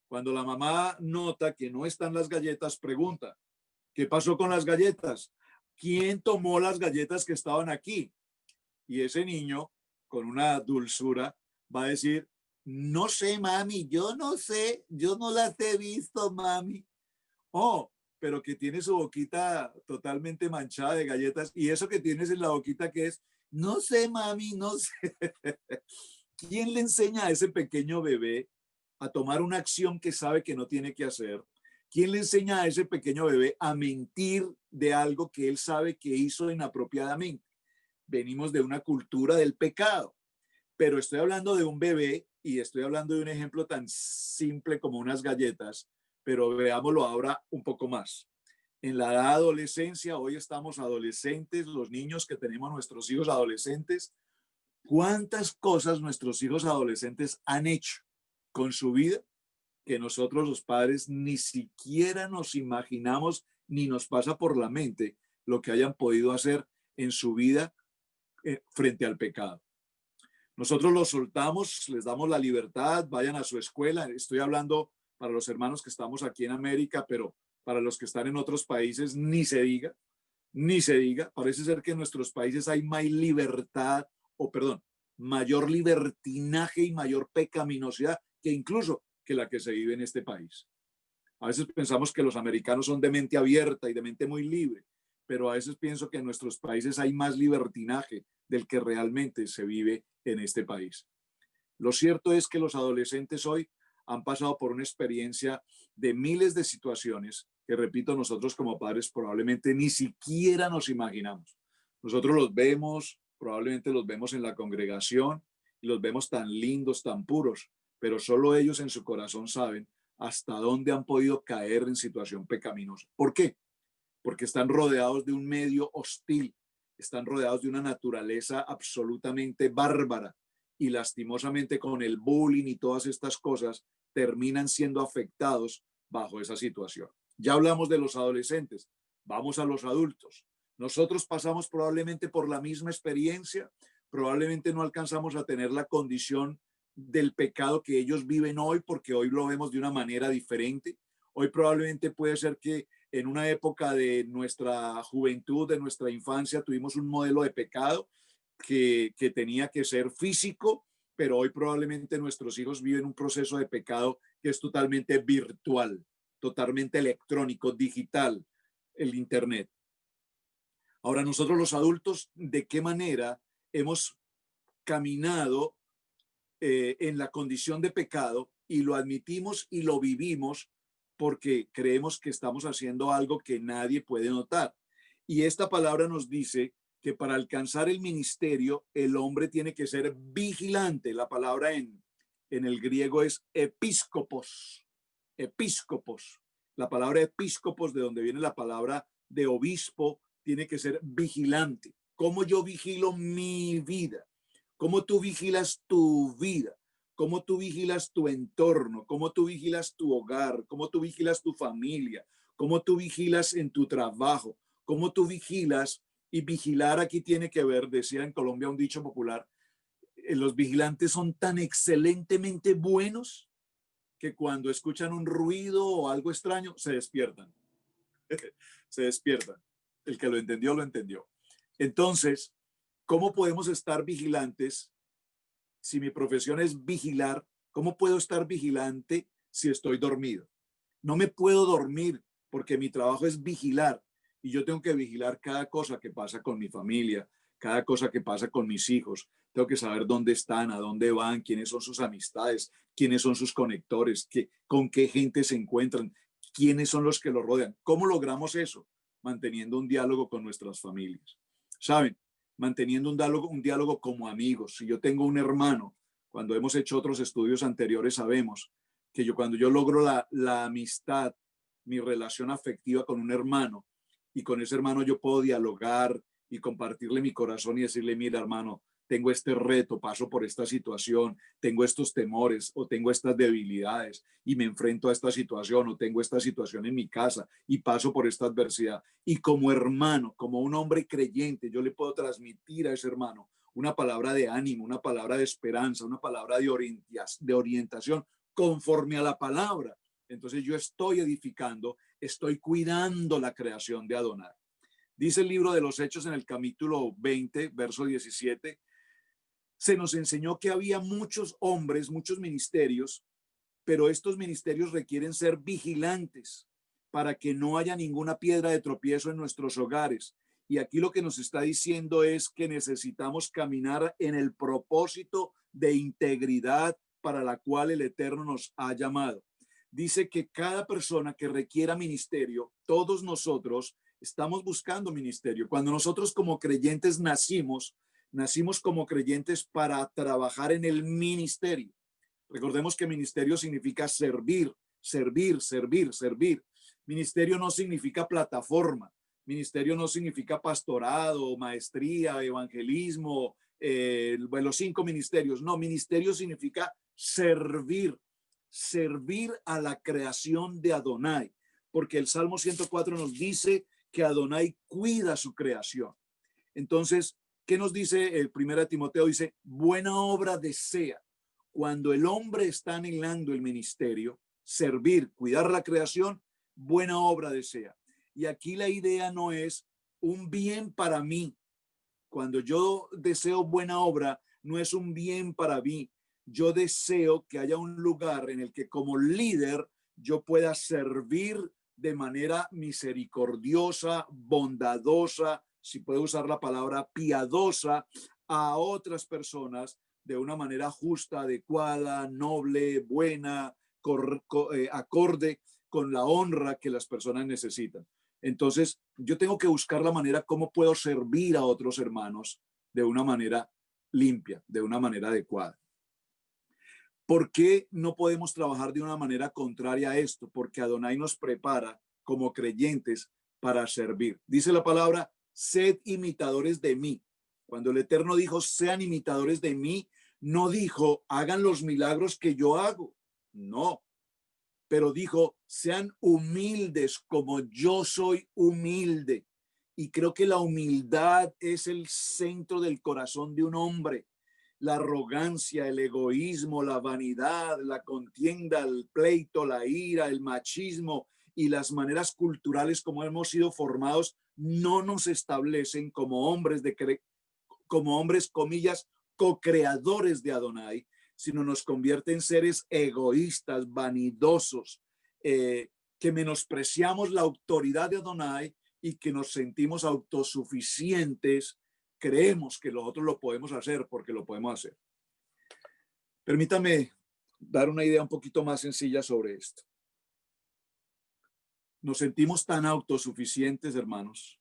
Cuando la mamá nota que no están las galletas, pregunta, ¿qué pasó con las galletas? ¿Quién tomó las galletas que estaban aquí? Y ese niño, con una dulzura, va a decir, no sé, mami, yo no sé, yo no las he visto, mami. Oh, pero que tiene su boquita totalmente manchada de galletas. Y eso que tienes en la boquita que es, no sé, mami, no sé. ¿Quién le enseña a ese pequeño bebé a tomar una acción que sabe que no tiene que hacer? ¿Quién le enseña a ese pequeño bebé a mentir de algo que él sabe que hizo inapropiadamente? Venimos de una cultura del pecado, pero estoy hablando de un bebé y estoy hablando de un ejemplo tan simple como unas galletas, pero veámoslo ahora un poco más. En la edad de adolescencia, hoy estamos adolescentes, los niños que tenemos nuestros hijos adolescentes, ¿cuántas cosas nuestros hijos adolescentes han hecho con su vida que nosotros los padres ni siquiera nos imaginamos ni nos pasa por la mente lo que hayan podido hacer en su vida frente al pecado? Nosotros los soltamos, les damos la libertad, vayan a su escuela. Estoy hablando para los hermanos que estamos aquí en América, pero para los que están en otros países, ni se diga, ni se diga. Parece ser que en nuestros países hay más libertad, o perdón, mayor libertinaje y mayor pecaminosidad que incluso que la que se vive en este país. A veces pensamos que los americanos son de mente abierta y de mente muy libre, pero a veces pienso que en nuestros países hay más libertinaje del que realmente se vive en este país. Lo cierto es que los adolescentes hoy han pasado por una experiencia de miles de situaciones que, repito, nosotros como padres probablemente ni siquiera nos imaginamos. Nosotros los vemos, probablemente los vemos en la congregación y los vemos tan lindos, tan puros, pero solo ellos en su corazón saben hasta dónde han podido caer en situación pecaminosa. ¿Por qué? Porque están rodeados de un medio hostil, están rodeados de una naturaleza absolutamente bárbara y lastimosamente con el bullying y todas estas cosas terminan siendo afectados bajo esa situación. Ya hablamos de los adolescentes, vamos a los adultos. Nosotros pasamos probablemente por la misma experiencia, probablemente no alcanzamos a tener la condición del pecado que ellos viven hoy porque hoy lo vemos de una manera diferente. Hoy probablemente puede ser que en una época de nuestra juventud, de nuestra infancia, tuvimos un modelo de pecado que tenía que ser físico, pero hoy probablemente nuestros hijos viven un proceso de pecado que es totalmente virtual, totalmente electrónico, digital, el Internet. Ahora nosotros los adultos, ¿de qué manera hemos caminado en la condición de pecado y lo admitimos y lo vivimos porque creemos que estamos haciendo algo que nadie puede notar? Y esta palabra nos dice que para alcanzar el ministerio, el hombre tiene que ser vigilante. La palabra en el griego es episcopos. Episcopos. La palabra episcopos, de donde viene la palabra de obispo, tiene que ser vigilante. ¿Cómo yo vigilo mi vida? ¿Cómo tú vigilas tu vida? ¿Cómo tú vigilas tu entorno? ¿Cómo tú vigilas tu hogar? ¿Cómo tú vigilas tu familia? ¿Cómo tú vigilas en tu trabajo? ¿Cómo tú vigilas? Y vigilar aquí tiene que ver, decía en Colombia un dicho popular, los vigilantes son tan excelentemente buenos que cuando escuchan un ruido o algo extraño, se despiertan. Se despiertan. El que lo entendió, lo entendió. Entonces, ¿cómo podemos estar vigilantes si mi profesión es vigilar? ¿Cómo puedo estar vigilante si estoy dormido? No me puedo dormir porque mi trabajo es vigilar y yo tengo que vigilar cada cosa que pasa con mi familia, cada cosa que pasa con mis hijos. Tengo que saber dónde están, a dónde van, quiénes son sus amistades, quiénes son sus conectores, con qué gente se encuentran, quiénes son los que lo rodean. ¿Cómo logramos eso? Manteniendo un diálogo con nuestras familias. ¿Saben? Manteniendo un diálogo como amigos. Si yo tengo un hermano, cuando hemos hecho otros estudios anteriores, sabemos que cuando yo logro la amistad, mi relación afectiva con un hermano, y con ese hermano yo puedo dialogar y compartirle mi corazón y decirle, mira, hermano, tengo este reto, paso por esta situación, tengo estos temores o tengo estas debilidades y me enfrento a esta situación o tengo esta situación en mi casa y paso por esta adversidad. Y como hermano, como un hombre creyente, yo le puedo transmitir a ese hermano una palabra de ánimo, una palabra de esperanza, una palabra de orientación conforme a la palabra. Entonces yo estoy edificando, estoy cuidando la creación de Adonai. Dice el libro de los Hechos en el capítulo 20, verso 17, se nos enseñó que había muchos hombres, muchos ministerios, pero estos ministerios requieren ser vigilantes para que no haya ninguna piedra de tropiezo en nuestros hogares. Y aquí lo que nos está diciendo es que necesitamos caminar en el propósito de integridad para la cual el Eterno nos ha llamado. Dice que cada persona que requiera ministerio, todos nosotros estamos buscando ministerio. Cuando nosotros como creyentes nacimos como creyentes para trabajar en el ministerio. Recordemos que ministerio significa servir, servir, servir, servir. Ministerio no significa plataforma. Ministerio no significa pastorado, maestría, evangelismo, los 5 ministerios. No, ministerio significa servir, servir a la creación de Adonai, porque el Salmo 104 nos dice que Adonai cuida su creación. Entonces, ¿qué nos dice el 1 Timoteo? Dice, buena obra desea. Cuando el hombre está anhelando el ministerio, servir, cuidar la creación, buena obra desea. Y aquí la idea no es un bien para mí. Cuando yo deseo buena obra, no es un bien para mí. Yo deseo que haya un lugar en el que como líder yo pueda servir de manera misericordiosa, bondadosa, si puedo usar la palabra piadosa, a otras personas de una manera justa, adecuada, noble, buena, acorde con la honra que las personas necesitan. Entonces, yo tengo que buscar la manera cómo puedo servir a otros hermanos de una manera limpia, de una manera adecuada. ¿Por qué no podemos trabajar de una manera contraria a esto? Porque Adonai nos prepara como creyentes para servir. Dice la palabra, sed imitadores de mí. Cuando el Eterno dijo, sean imitadores de mí, no dijo, hagan los milagros que yo hago. No, pero dijo, sean humildes como yo soy humilde. Y creo que la humildad es el centro del corazón de un hombre. La arrogancia, el egoísmo, la vanidad, la contienda, el pleito, la ira, el machismo y las maneras culturales como hemos sido formados no nos establecen como hombres, comillas, co-creadores de Adonai, sino nos convierte en seres egoístas, vanidosos, que menospreciamos la autoridad de Adonai y que nos sentimos autosuficientes. Creemos que nosotros lo podemos hacer porque lo podemos hacer. Permítame dar una idea un poquito más sencilla sobre esto. Nos sentimos tan autosuficientes, hermanos.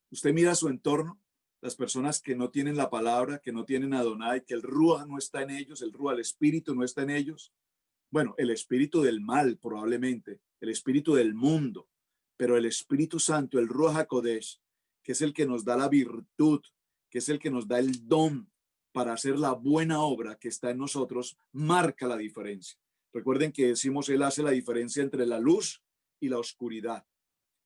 Usted mira su entorno, las personas que no tienen la palabra, que no tienen Adonai, que el Ruach no está en ellos, el Ruach, el espíritu no está en ellos. Bueno, el espíritu del mal probablemente, el espíritu del mundo, pero el Espíritu Santo, el Ruach HaKodesh, que es el que nos da la virtud, que es el que nos da el don para hacer la buena obra que está en nosotros, marca la diferencia. Recuerden que decimos, Él hace la diferencia entre la luz y la oscuridad.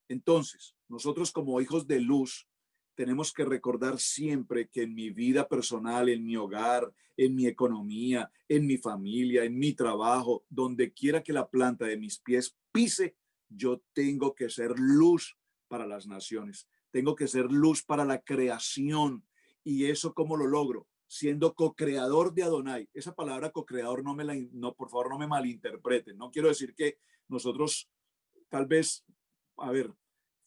Entonces, nosotros como hijos de luz, tenemos que recordar siempre que en mi vida personal, en mi hogar, en mi economía, en mi familia, en mi trabajo, donde quiera que la planta de mis pies pise, yo tengo que ser luz para las naciones. Tengo que ser luz para la creación. ¿Y eso cómo lo logro? Siendo co-creador de Adonai. Esa palabra co-creador por favor no me malinterpreten. No quiero decir que nosotros tal vez a ver,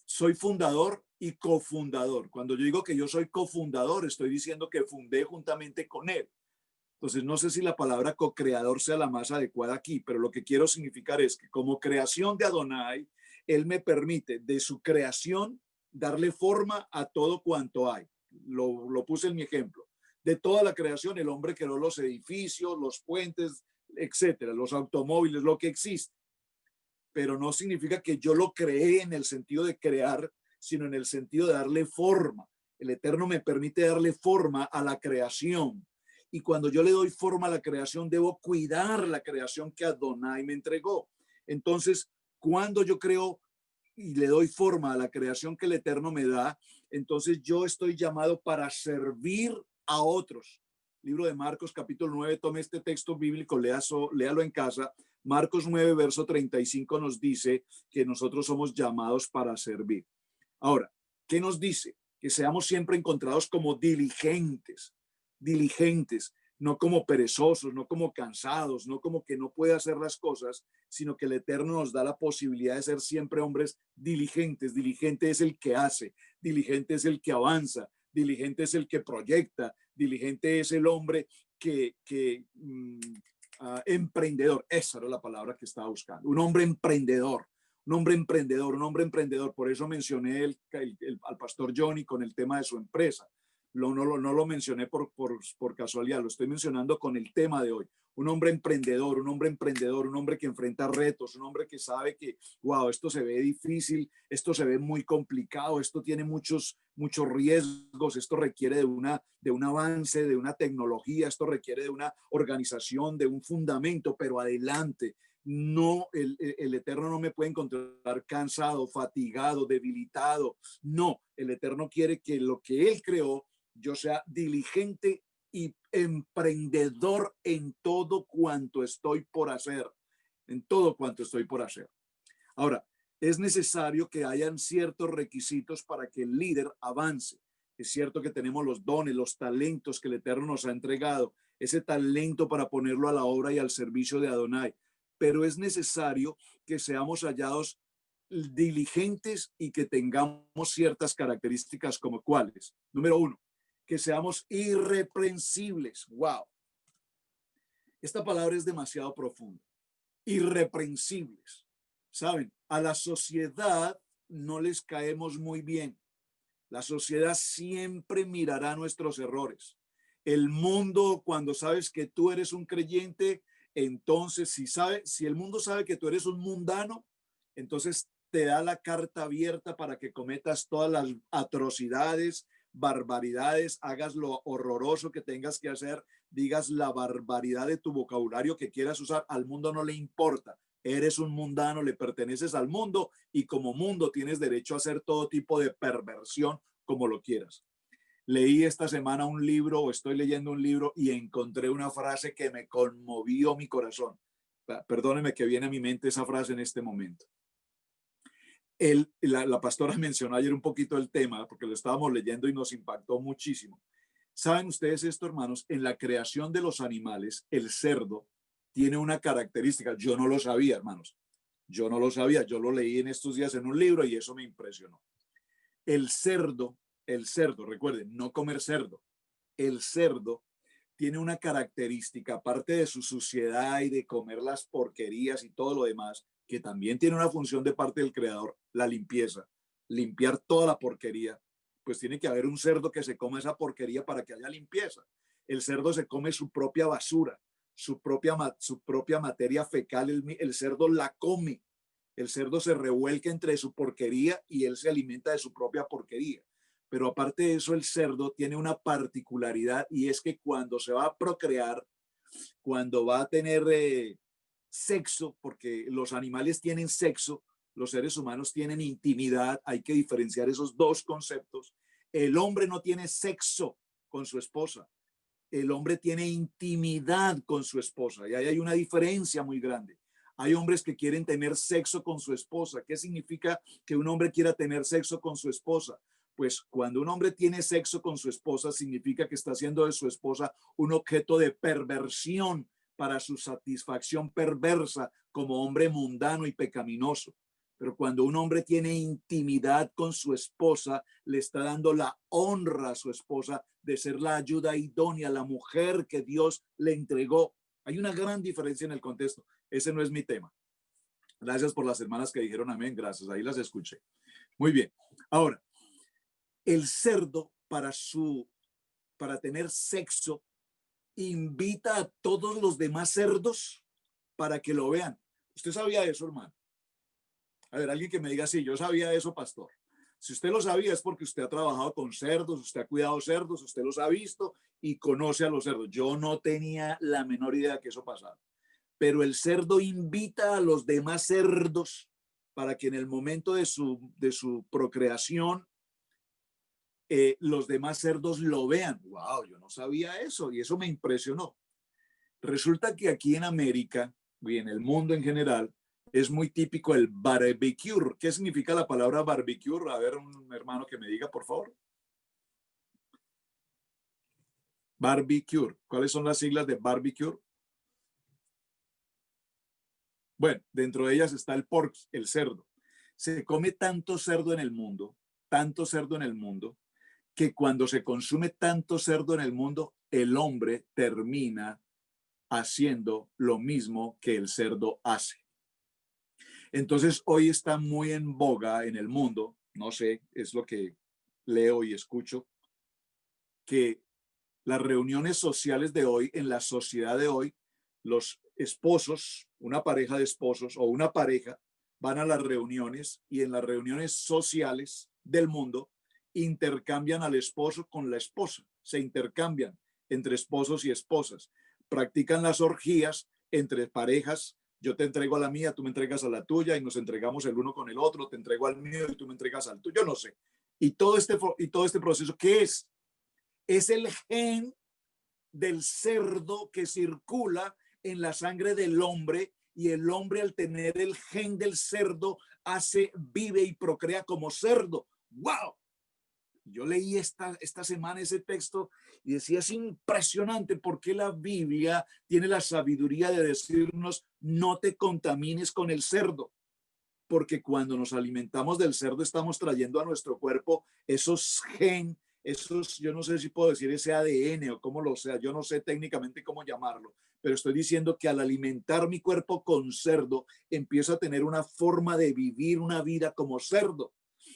soy fundador y cofundador. Cuando yo digo que yo soy cofundador, estoy diciendo que fundé juntamente con él. Entonces, no sé si la palabra co-creador sea la más adecuada aquí, pero lo que quiero significar es que como creación de Adonai, él me permite de su creación darle forma a todo cuanto hay. Lo puse en mi ejemplo. De toda la creación, el hombre creó los edificios, los puentes, etcétera, los automóviles, lo que existe. Pero no significa que yo lo creé en el sentido de crear, sino en el sentido de darle forma. El Eterno me permite darle forma a la creación. Y cuando yo le doy forma a la creación, debo cuidar la creación que Adonai me entregó. Entonces, cuando yo creo y le doy forma a la creación que el Eterno me da, entonces yo estoy llamado para servir a otros. Libro de Marcos, capítulo 9, tome este texto bíblico, léalo en casa. Marcos 9, verso 35 nos dice que nosotros somos llamados para servir. Ahora, ¿qué nos dice? Que seamos siempre encontrados como diligentes, no como perezosos, no como cansados, no como que no puede hacer las cosas, sino que el Eterno nos da la posibilidad de ser siempre hombres diligentes. Diligente es el que hace, diligente es el que avanza, diligente es el que proyecta, diligente es el hombre que emprendedor. Esa era la palabra que estaba buscando. Un hombre emprendedor. Por eso mencioné al pastor Johnny con el tema de su empresa. No lo mencioné por casualidad, lo estoy mencionando con el tema de hoy. Un hombre emprendedor, un hombre que enfrenta retos, un hombre que sabe que, wow, esto se ve difícil, esto se ve muy complicado, esto tiene muchos riesgos, esto requiere de un avance, de una tecnología, esto requiere de una organización, de un fundamento, pero adelante. No, el Eterno no me puede encontrar cansado, fatigado, debilitado. No, el Eterno quiere que lo que Él creó, yo sea diligente y emprendedor en todo cuanto estoy por hacer. Ahora, es necesario que hayan ciertos requisitos para que el líder avance. Es cierto que tenemos los dones, los talentos que el Eterno nos ha entregado, ese talento para ponerlo a la obra y al servicio de Adonai. Pero es necesario que seamos hallados diligentes y que tengamos ciertas características como cuáles. Número 1, que seamos irreprensibles. Wow. Esta palabra es demasiado profunda. Irreprensibles. Saben, a la sociedad no les caemos muy bien. La sociedad siempre mirará nuestros errores. El mundo, cuando sabes que tú eres un creyente, entonces si el mundo sabe que tú eres un mundano, entonces te da la carta abierta para que cometas todas las atrocidades, barbaridades, hagas lo horroroso que tengas que hacer, digas la barbaridad de tu vocabulario que quieras usar. Al mundo no le importa. Eres un mundano, le perteneces al mundo y como mundo tienes derecho a hacer todo tipo de perversión como lo quieras. Leí esta semana un libro o estoy leyendo un libro y encontré una frase que me conmovió mi corazón. Perdóneme que viene a mi mente esa frase en este momento. La pastora mencionó ayer un poquito el tema porque lo estábamos leyendo y nos impactó muchísimo. ¿Saben ustedes esto, hermanos? En la creación de los animales, el cerdo tiene una característica. Yo no lo sabía, hermanos. Yo no lo sabía. Yo lo leí en estos días en un libro y eso me impresionó. El cerdo, recuerden, no comer cerdo. El cerdo tiene una característica, aparte de su suciedad y de comer las porquerías y todo lo demás, que también tiene una función de parte del creador, la limpieza, limpiar toda la porquería. Pues tiene que haber un cerdo que se coma esa porquería para que haya limpieza. El cerdo se come su propia basura, su propia materia fecal, el cerdo la come. El cerdo se revuelca entre su porquería y él se alimenta de su propia porquería. Pero aparte de eso, el cerdo tiene una particularidad y es que cuando se va a procrear, cuando va a tener sexo, porque los animales tienen sexo, los seres humanos tienen intimidad, hay que diferenciar esos dos conceptos. El hombre no tiene sexo con su esposa, el hombre tiene intimidad con su esposa y ahí hay una diferencia muy grande. Hay hombres que quieren tener sexo con su esposa. ¿Qué significa que un hombre quiera tener sexo con su esposa? Pues cuando un hombre tiene sexo con su esposa, significa que está haciendo de su esposa un objeto de perversión para su satisfacción perversa como hombre mundano y pecaminoso. Pero cuando un hombre tiene intimidad con su esposa, le está dando la honra a su esposa de ser la ayuda idónea, la mujer que Dios le entregó. Hay una gran diferencia en el contexto. Ese no es mi tema. Gracias por las hermanas que dijeron amén. Gracias. Ahí las escuché. Muy bien. Ahora, el cerdo para tener sexo invita a todos los demás cerdos para que lo vean. ¿Usted sabía eso, hermano? A ver, alguien que me diga, sí, yo sabía eso, pastor. Si usted lo sabía es porque usted ha trabajado con cerdos, usted ha cuidado cerdos, usted los ha visto y conoce a los cerdos. Yo no tenía la menor idea que eso pasara. Pero el cerdo invita a los demás cerdos para que en el momento de su procreación los demás cerdos lo vean. Wow, yo no sabía eso y eso me impresionó. Resulta que aquí en América y en el mundo en general es muy típico el barbecue. ¿Qué significa la palabra barbecue? A ver, un hermano que me diga, por favor. Barbecue. ¿Cuáles son las siglas de barbecue? Bueno, dentro de ellas está el pork, el cerdo. Se come tanto cerdo en el mundo, que cuando se consume tanto cerdo en el mundo, el hombre termina haciendo lo mismo que el cerdo hace. Entonces, hoy está muy en boga en el mundo, no sé, es lo que leo y escucho, que las reuniones sociales de hoy, en la sociedad de hoy, los esposos, una pareja de esposos o una pareja, van a las reuniones y en las reuniones sociales del mundo intercambian al esposo con la esposa, se intercambian entre esposos y esposas, practican las orgías entre parejas. Yo te entrego a la mía, tú me entregas a la tuya y nos entregamos el uno con el otro, te entrego al mío y tú me entregas al tuyo, yo no sé. Y todo este proceso, ¿qué es? Es el gen del cerdo que circula en la sangre del hombre y el hombre al tener el gen del cerdo vive y procrea como cerdo. ¡Wow! Yo leí esta semana ese texto y decía, es impresionante porque la Biblia tiene la sabiduría de decirnos, no te contamines con el cerdo, porque cuando nos alimentamos del cerdo estamos trayendo a nuestro cuerpo esos gen, yo no sé si puedo decir ese ADN o cómo lo sea, yo no sé técnicamente cómo llamarlo, pero estoy diciendo que al alimentar mi cuerpo con cerdo, empiezo a tener una forma de vivir una vida como cerdo.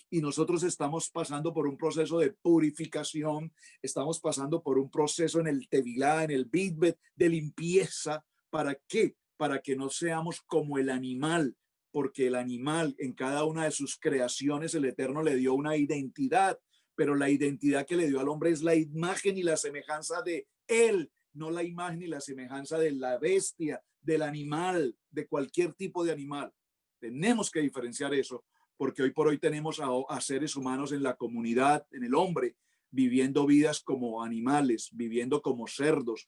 Y nosotros estamos pasando por un proceso de purificación, estamos pasando por un proceso en el Tevilá, en el Bidbet, de limpieza. ¿Para qué? Para que no seamos como el animal, porque el animal en cada una de sus creaciones, el Eterno le dio una identidad, pero la identidad que le dio al hombre es la imagen y la semejanza de él, no la imagen y la semejanza de la bestia, del animal, de cualquier tipo de animal. Tenemos que diferenciar eso, porque hoy por hoy tenemos a seres humanos en la comunidad, en el hombre, viviendo vidas como animales, viviendo como cerdos,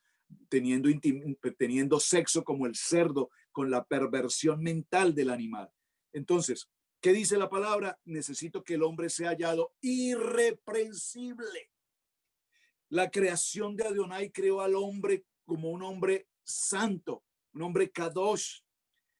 teniendo sexo como el cerdo, con la perversión mental del animal. Entonces, ¿qué dice la palabra? Necesito que el hombre sea hallado irreprensible. La creación de Adonai creó al hombre como un hombre santo, un hombre kadosh.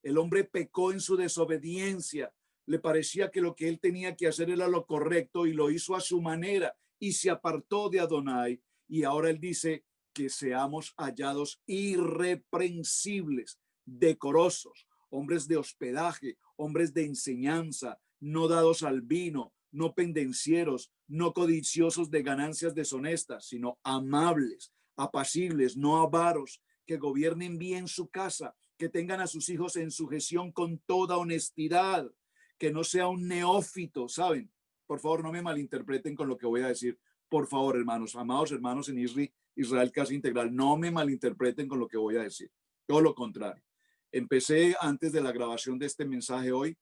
El hombre pecó en su desobediencia. Le parecía que lo que él tenía que hacer era lo correcto y lo hizo a su manera y se apartó de Adonai. Y ahora él dice que seamos hallados irreprensibles, decorosos, hombres de hospedaje, hombres de enseñanza, no dados al vino, no pendencieros, no codiciosos de ganancias deshonestas, sino amables, apacibles, no avaros, que gobiernen bien su casa, que tengan a sus hijos en sujeción con toda honestidad, que no sea un neófito, ¿saben? Por favor, no me malinterpreten con lo que voy a decir. Por favor, hermanos, amados hermanos en Israel Casa Integral, no me malinterpreten con lo que voy a decir. Todo lo contrario. Empecé antes de la grabación de este mensaje hoy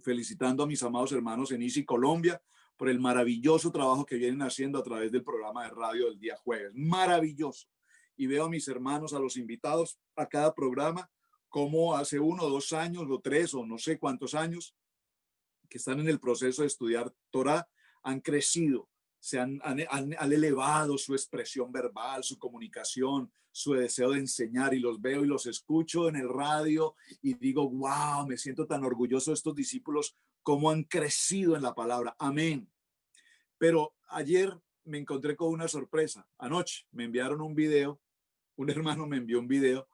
felicitando a mis amados hermanos en ICI Colombia por el maravilloso trabajo que vienen haciendo a través del programa de radio del día jueves. Maravilloso. Y veo a mis hermanos, a los invitados a cada programa, como hace 1 o 2 años o 3 o no sé cuántos años que están en el proceso de estudiar Torah, han crecido, han elevado su expresión verbal, su comunicación, su deseo de enseñar, y los veo y los escucho en el radio y digo, wow, me siento tan orgulloso de estos discípulos, cómo han crecido en la palabra. Amén. Pero ayer me encontré con una sorpresa. Anoche me enviaron un video, un hermano me envió un video.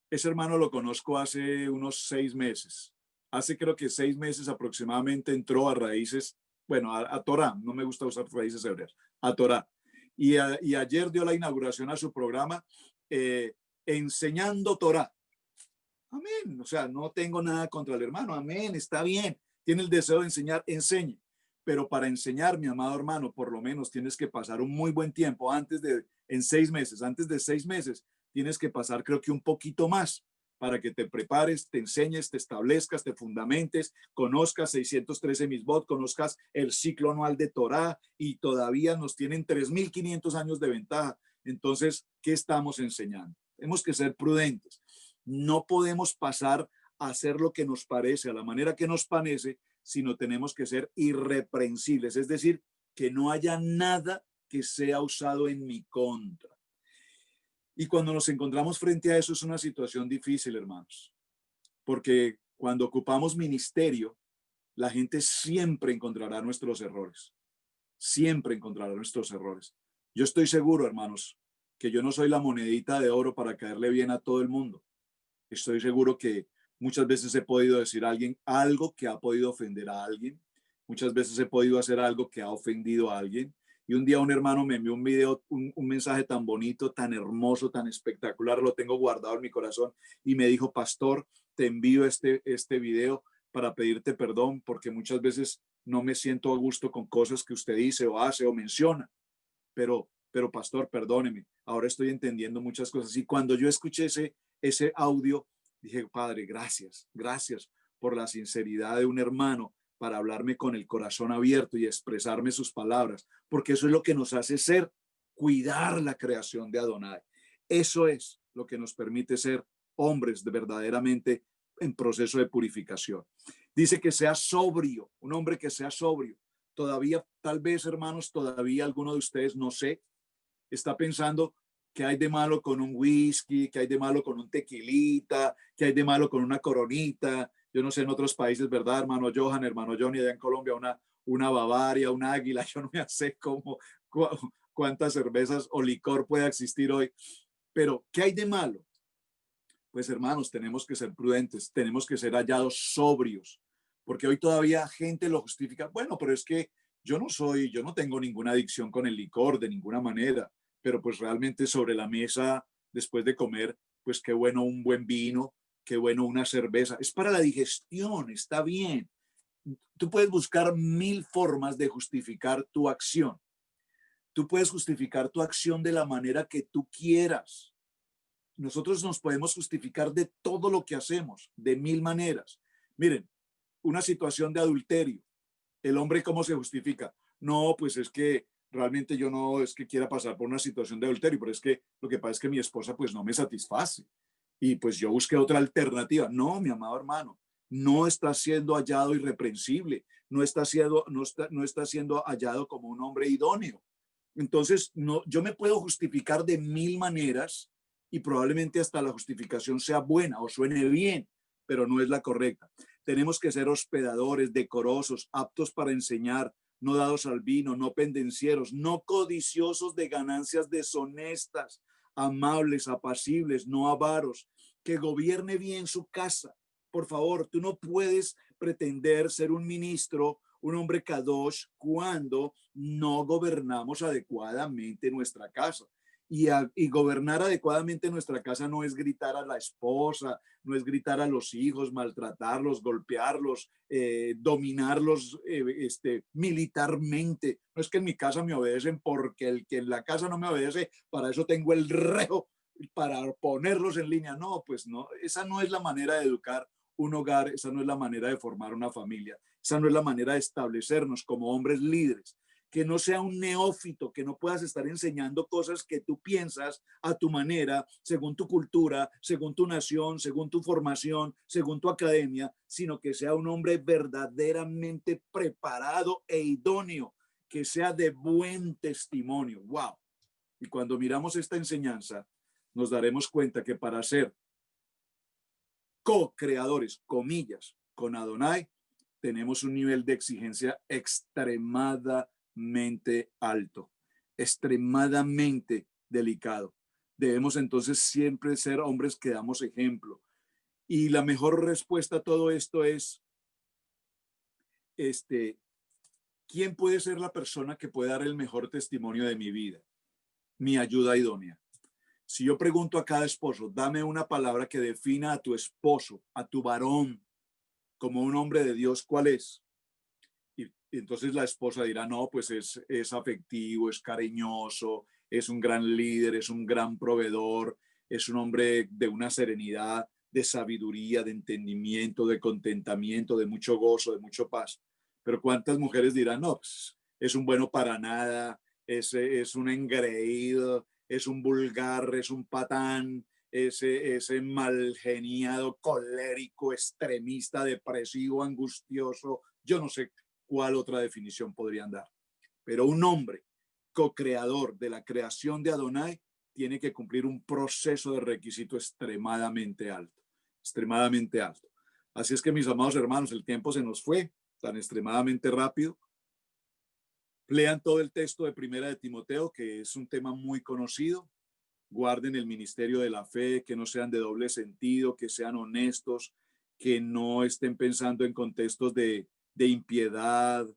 Ese hermano lo conozco hace unos 6 meses. Hace creo que 6 meses aproximadamente entró a Raíces, bueno, a Torah, no me gusta usar Raíces Hebreas, a Torah. Y ayer dio la inauguración a su programa Enseñando Torah. Amén. O sea, no tengo nada contra el hermano. Amén. Está bien. Tiene el deseo de enseñar, enseñe. Pero para enseñar, mi amado hermano, por lo menos tienes que pasar un muy buen tiempo antes de 6 meses. Antes de 6 meses tienes que pasar, creo que un poquito más, para que te prepares, te enseñes, te establezcas, te fundamentes, conozcas 613 Misbot, conozcas el ciclo anual de Torah, y todavía nos tienen 3.500 años de ventaja. Entonces, ¿qué estamos enseñando? Tenemos que ser prudentes. No podemos pasar a hacer lo que nos parece, a la manera que nos parece, sino tenemos que ser irreprensibles, es decir, que no haya nada que sea usado en mi contra. Y cuando nos encontramos frente a eso es una situación difícil, hermanos, porque cuando ocupamos ministerio, la gente siempre encontrará nuestros errores, siempre encontrará nuestros errores. Yo estoy seguro, hermanos, que yo no soy la monedita de oro para caerle bien a todo el mundo. Estoy seguro que muchas veces he podido decir a alguien algo que ha podido ofender a alguien. Muchas veces he podido hacer algo que ha ofendido a alguien. Y un día un hermano me envió un video, un mensaje tan bonito, tan hermoso, tan espectacular, lo tengo guardado en mi corazón, y me dijo, pastor, te envío este video para pedirte perdón, porque muchas veces no me siento a gusto con cosas que usted dice o hace o menciona. Pero pastor, perdóneme, ahora estoy entendiendo muchas cosas. Y cuando yo escuché ese audio, dije, Padre, gracias por la sinceridad de un hermano para hablarme con el corazón abierto y expresarme sus palabras, porque eso es lo que nos hace ser, cuidar la creación de Adonai. Eso es lo que nos permite ser hombres de verdaderamente en proceso de purificación. Dice que sea sobrio, un hombre que sea sobrio. Todavía, tal vez, hermanos, todavía alguno de ustedes, no sé, está pensando qué hay de malo con un whisky, qué hay de malo con un tequilita, qué hay de malo con una coronita. Yo no sé en otros países, ¿verdad, hermano Johan, hermano Johnny, allá en Colombia, una Bavaria, una Águila? Yo no me sé cuántas cervezas o licor pueda existir hoy. Pero, ¿qué hay de malo? Pues, hermanos, tenemos que ser prudentes, tenemos que ser hallados sobrios, porque hoy todavía gente lo justifica. Bueno, pero es que yo no tengo ninguna adicción con el licor de ninguna manera, pero pues realmente sobre la mesa, después de comer, pues qué bueno un buen vino, qué bueno una cerveza. Es para la digestión, está bien. Tú puedes buscar 1000 formas de justificar tu acción. Tú puedes justificar tu acción de la manera que tú quieras. Nosotros nos podemos justificar de todo lo que hacemos, de 1000 maneras. Miren, una situación de adulterio. El hombre, ¿cómo se justifica? No, pues es que realmente yo no es que quiera pasar por una situación de adulterio, pero es que lo que pasa es que mi esposa pues no me satisface y pues yo busqué otra alternativa. No, mi amado hermano, no está siendo hallado irreprensible, no está siendo hallado como un hombre idóneo. Entonces, no, yo me puedo justificar de 1000 maneras y probablemente hasta la justificación sea buena o suene bien, pero no es la correcta. Tenemos que ser hospedadores, decorosos, aptos para enseñar, no dados al vino, no pendencieros, no codiciosos de ganancias deshonestas, amables, apacibles, no avaros, que gobierne bien su casa. Por favor, tú no puedes pretender ser un ministro, un hombre kadosh, cuando no gobernamos adecuadamente nuestra casa. Y gobernar adecuadamente nuestra casa no es gritar a la esposa, no es gritar a los hijos, maltratarlos, golpearlos, dominarlos militarmente. No es que en mi casa me obedecen porque el que en la casa no me obedece, para eso tengo el reo para ponerlos en línea. No, pues no, esa no es la manera de educar un hogar, esa no es la manera de formar una familia, esa no es la manera de establecernos como hombres líderes. Que no sea un neófito, que no puedas estar enseñando cosas que tú piensas a tu manera, según tu cultura, según tu nación, según tu formación, según tu academia, sino que sea un hombre verdaderamente preparado e idóneo. que sea de buen testimonio. ¡Wow! Y cuando miramos esta enseñanza, nos daremos cuenta que para ser co-creadores, comillas, con Adonai, tenemos un nivel de exigencia extremadamente alto, extremadamente delicado. Debemos entonces siempre ser hombres que damos ejemplo. Y la mejor respuesta a todo esto es, ¿quién puede ser la persona que puede dar el mejor testimonio de mi vida? Mi ayuda idónea. Si yo pregunto a cada esposo, dame una palabra que defina a tu esposo, a tu varón, como un hombre de Dios, ¿cuál es? Y entonces la esposa dirá, no, pues es afectivo, es cariñoso, es un gran líder, es un gran proveedor, es un hombre de una serenidad, de sabiduría, de entendimiento, de contentamiento, de mucho gozo, de mucho paz. Pero ¿cuántas mujeres dirán, no, pues es un bueno para nada, es un engreído, es un vulgar, es un patán, ese malgeniado, colérico, extremista, depresivo, angustioso? Yo no sé cuál otra definición podrían dar. Pero un hombre co-creador de la creación de Adonai tiene que cumplir un proceso de requisito extremadamente alto, extremadamente alto. Así es que, mis amados hermanos, el tiempo se nos fue tan extremadamente rápido. Lean todo el texto de Primera de Timoteo, que es un tema muy conocido. Guarden el ministerio de la fe, que no sean de doble sentido, que sean honestos, que no estén pensando en contextos de impiedad,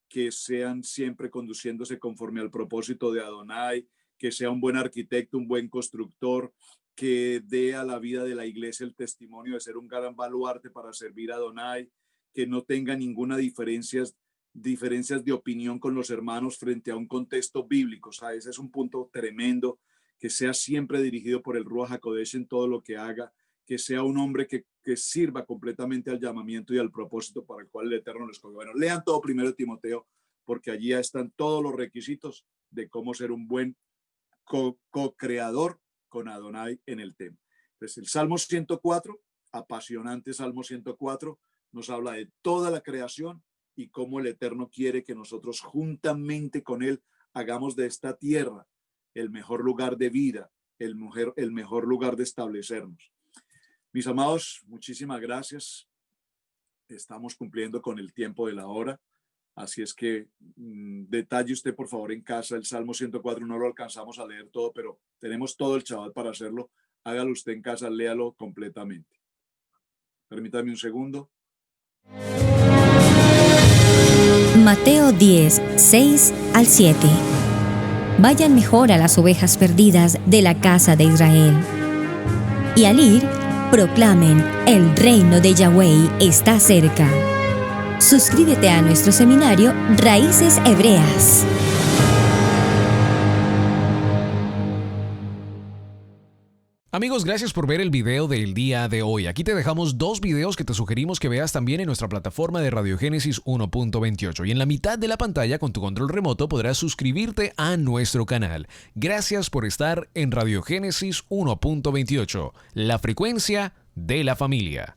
que sean siempre conduciéndose conforme al propósito de Adonai, que sea un buen arquitecto, un buen constructor, que dé a la vida de la iglesia el testimonio de ser un gran baluarte para servir a Adonai, que no tenga ninguna diferencias de opinión con los hermanos frente a un contexto bíblico. O sea, ese es un punto tremendo, que sea siempre dirigido por el Ruach HaKodesh en todo lo que haga, que sea un hombre que sirva completamente al llamamiento y al propósito para el cual el Eterno lo escogió. Bueno, lean todo Primero Timoteo, porque allí ya están todos los requisitos de cómo ser un buen co-creador con Adonai en el tema. Entonces, el Salmo 104, apasionante Salmo 104, nos habla de toda la creación y cómo el Eterno quiere que nosotros juntamente con Él hagamos de esta tierra el mejor lugar de vida, el mejor lugar de establecernos. Mis amados, muchísimas gracias. Estamos cumpliendo con el tiempo de la hora. Así es que detalle usted, por favor, en casa. El Salmo 104 no lo alcanzamos a leer todo, pero tenemos todo el Shabbat para hacerlo. Hágalo usted en casa, léalo completamente. Permítame un segundo. Mateo 10, 6 al 7. Vayan mejor a las ovejas perdidas de la casa de Israel. Y al ir, proclamen, el reino de Yahweh está cerca. Suscríbete a nuestro seminario Raíces Hebreas. Amigos, gracias por ver el video del día de hoy. Aquí te dejamos 2 videos que te sugerimos que veas también en nuestra plataforma de Radiogénesis 1.28. Y en la mitad de la pantalla, con tu control remoto, podrás suscribirte a nuestro canal. Gracias por estar en Radiogénesis 1.28, la frecuencia de la familia.